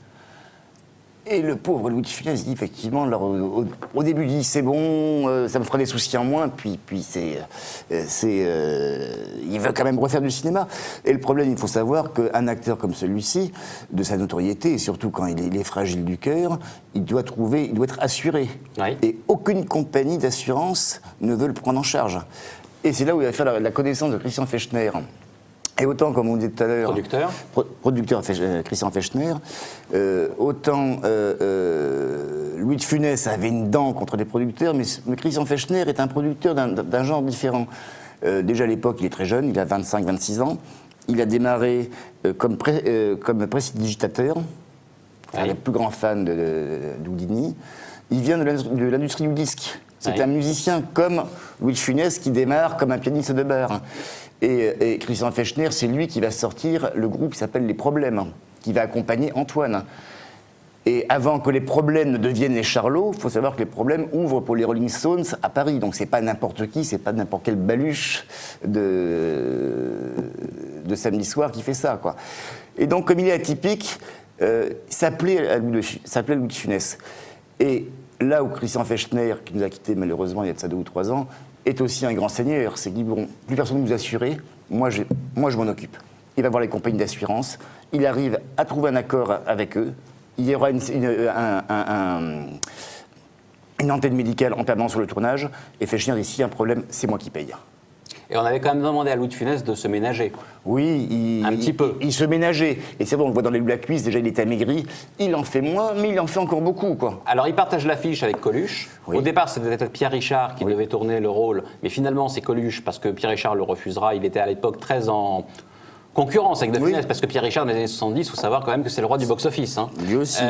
Et le pauvre Louis de Funès dit effectivement, alors, au début, il dit c'est bon, ça me fera des soucis en moins, puis il veut quand même refaire du cinéma. Et le problème, il faut savoir qu'un acteur comme celui-ci, de sa notoriété, et surtout quand il est fragile du cœur, il doit être assuré. Oui. Et aucune compagnie d'assurance ne veut le prendre en charge. Et c'est là où il va faire la connaissance de Christian Fechner. Et autant, comme on disait tout à l'heure... Producteur Christian Fechner, autant Louis de Funès avait une dent contre les producteurs, mais Christian Fechner est un producteur d'un genre différent. Déjà à l'époque, il est très jeune, il a 25-26 ans. Il a démarré comme prestidigitateur, le plus grand fan d'Houdini. Il vient de l'industrie du disque. C'est Oui. un musicien comme Louis de Funès qui démarre comme un pianiste de bar. Et Christian Fechner, c'est lui qui va sortir le groupe qui s'appelle Les Problèmes, qui va accompagner Antoine. Et avant que les Problèmes ne deviennent les Charlots, il faut savoir que les Problèmes ouvrent pour les Rolling Stones à Paris. Donc c'est pas n'importe qui, c'est pas n'importe quelle baluche de samedi soir qui fait ça, quoi. Et donc comme il est atypique, il s'appelait Louis de Funès. Et là où Christian Fechner, qui nous a quittés malheureusement il y a de ça 2 ou 3 ans, est aussi un grand seigneur, c'est qu'il dit bon, plus personne ne nous assurer, moi je m'en occupe. Il va voir les compagnies d'assurance, il arrive à trouver un accord avec eux, il y aura une antenne médicale en permanence sur le tournage, et Fechner dit s'il y a un problème, c'est moi qui paye. Et on avait quand même demandé à Louis de Funès de se ménager. Oui, Un petit peu. Il se ménageait. Et c'est bon, on le voit dans les Black Cuisses, déjà il était amaigri. Il en fait moins, mais il en fait encore beaucoup, quoi. Alors, il partage l'affiche avec Coluche. Oui. Au départ, c'était Pierre Richard qui devait tourner le rôle. Mais finalement, c'est Coluche, parce que Pierre Richard le refusera. Il était à l'époque très en concurrence avec De Funès, parce que Pierre Richard, dans les années 70, il faut savoir quand même que c'est le roi du box-office. Hein. Lui aussi.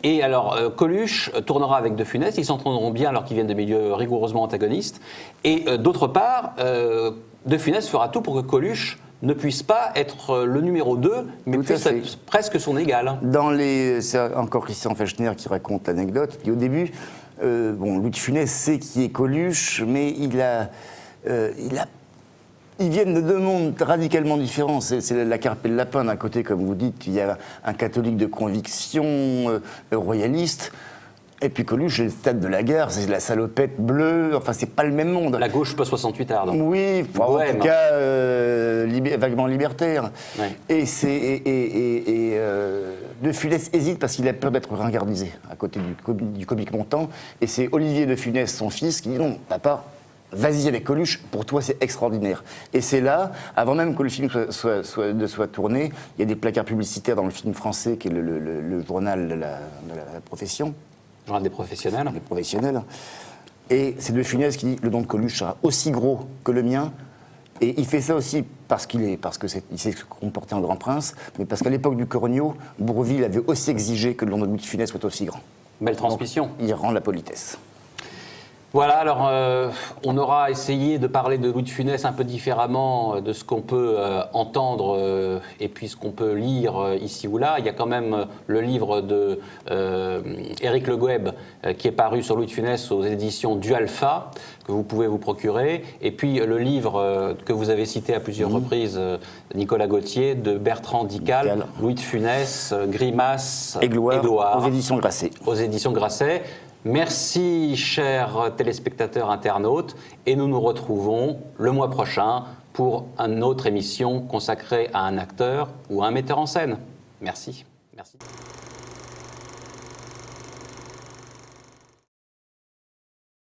Et alors, Coluche tournera avec De Funès. Ils s'entendront bien alors qu'ils viennent de milieux rigoureusement antagonistes. Et d'autre part, De Funès fera tout pour que Coluche ne puisse pas être le numéro 2, mais Tout à puisse fait. être presque son égal. C'est encore Christian Fechner qui raconte l'anecdote. Au début, Louis de Funès sait qui est Coluche, mais ils viennent de 2 mondes radicalement différents. C'est la carpe et le lapin. D'un côté, comme vous dites, il y a un catholique de conviction royaliste. Et puis Coluche, c'est le stade de la gare, c'est la salopette bleue. Enfin, c'est pas le même monde. La gauche post 68 art. Donc. Oui, en Bohème. tout cas, vaguement libertaire. Ouais. Et De Funès hésite parce qu'il a peur d'être ringardisé à côté du comique montant. Et c'est Olivier De Funès, son fils, qui dit non, papa, vas-y avec Coluche, pour toi c'est extraordinaire. Et c'est là, avant même que le film soit tourné, il y a des placards publicitaires dans le film français qui est le journal de la profession. Journal des professionnels. Les professionnels. Et c'est De Funès qui dit le don de Coluche sera aussi gros que le mien. Et il fait ça aussi parce qu'il sait se comporter en grand prince, mais parce qu'à l'époque du Cornio, Bourvil avait aussi exigé que le don de Louis de Funès soit aussi grand. Belle transmission. Donc, il rend la politesse. Voilà, alors on aura essayé de parler de Louis de Funès un peu différemment de ce qu'on peut entendre et puis ce qu'on peut lire ici ou là. Il y a quand même le livre de Éric Le Goeb qui est paru sur Louis de Funès aux éditions du Alpha, que vous pouvez vous procurer. Et puis le livre que vous avez cité à plusieurs reprises, Nicolas Gauthier, de Bertrand Dical, Louis de Funès, Grimace et Gloire, aux éditions Grasset. Aux éditions Grasset. Merci, chers téléspectateurs internautes, et nous nous retrouvons le mois prochain pour une autre émission consacrée à un acteur ou à un metteur en scène. Merci. Merci.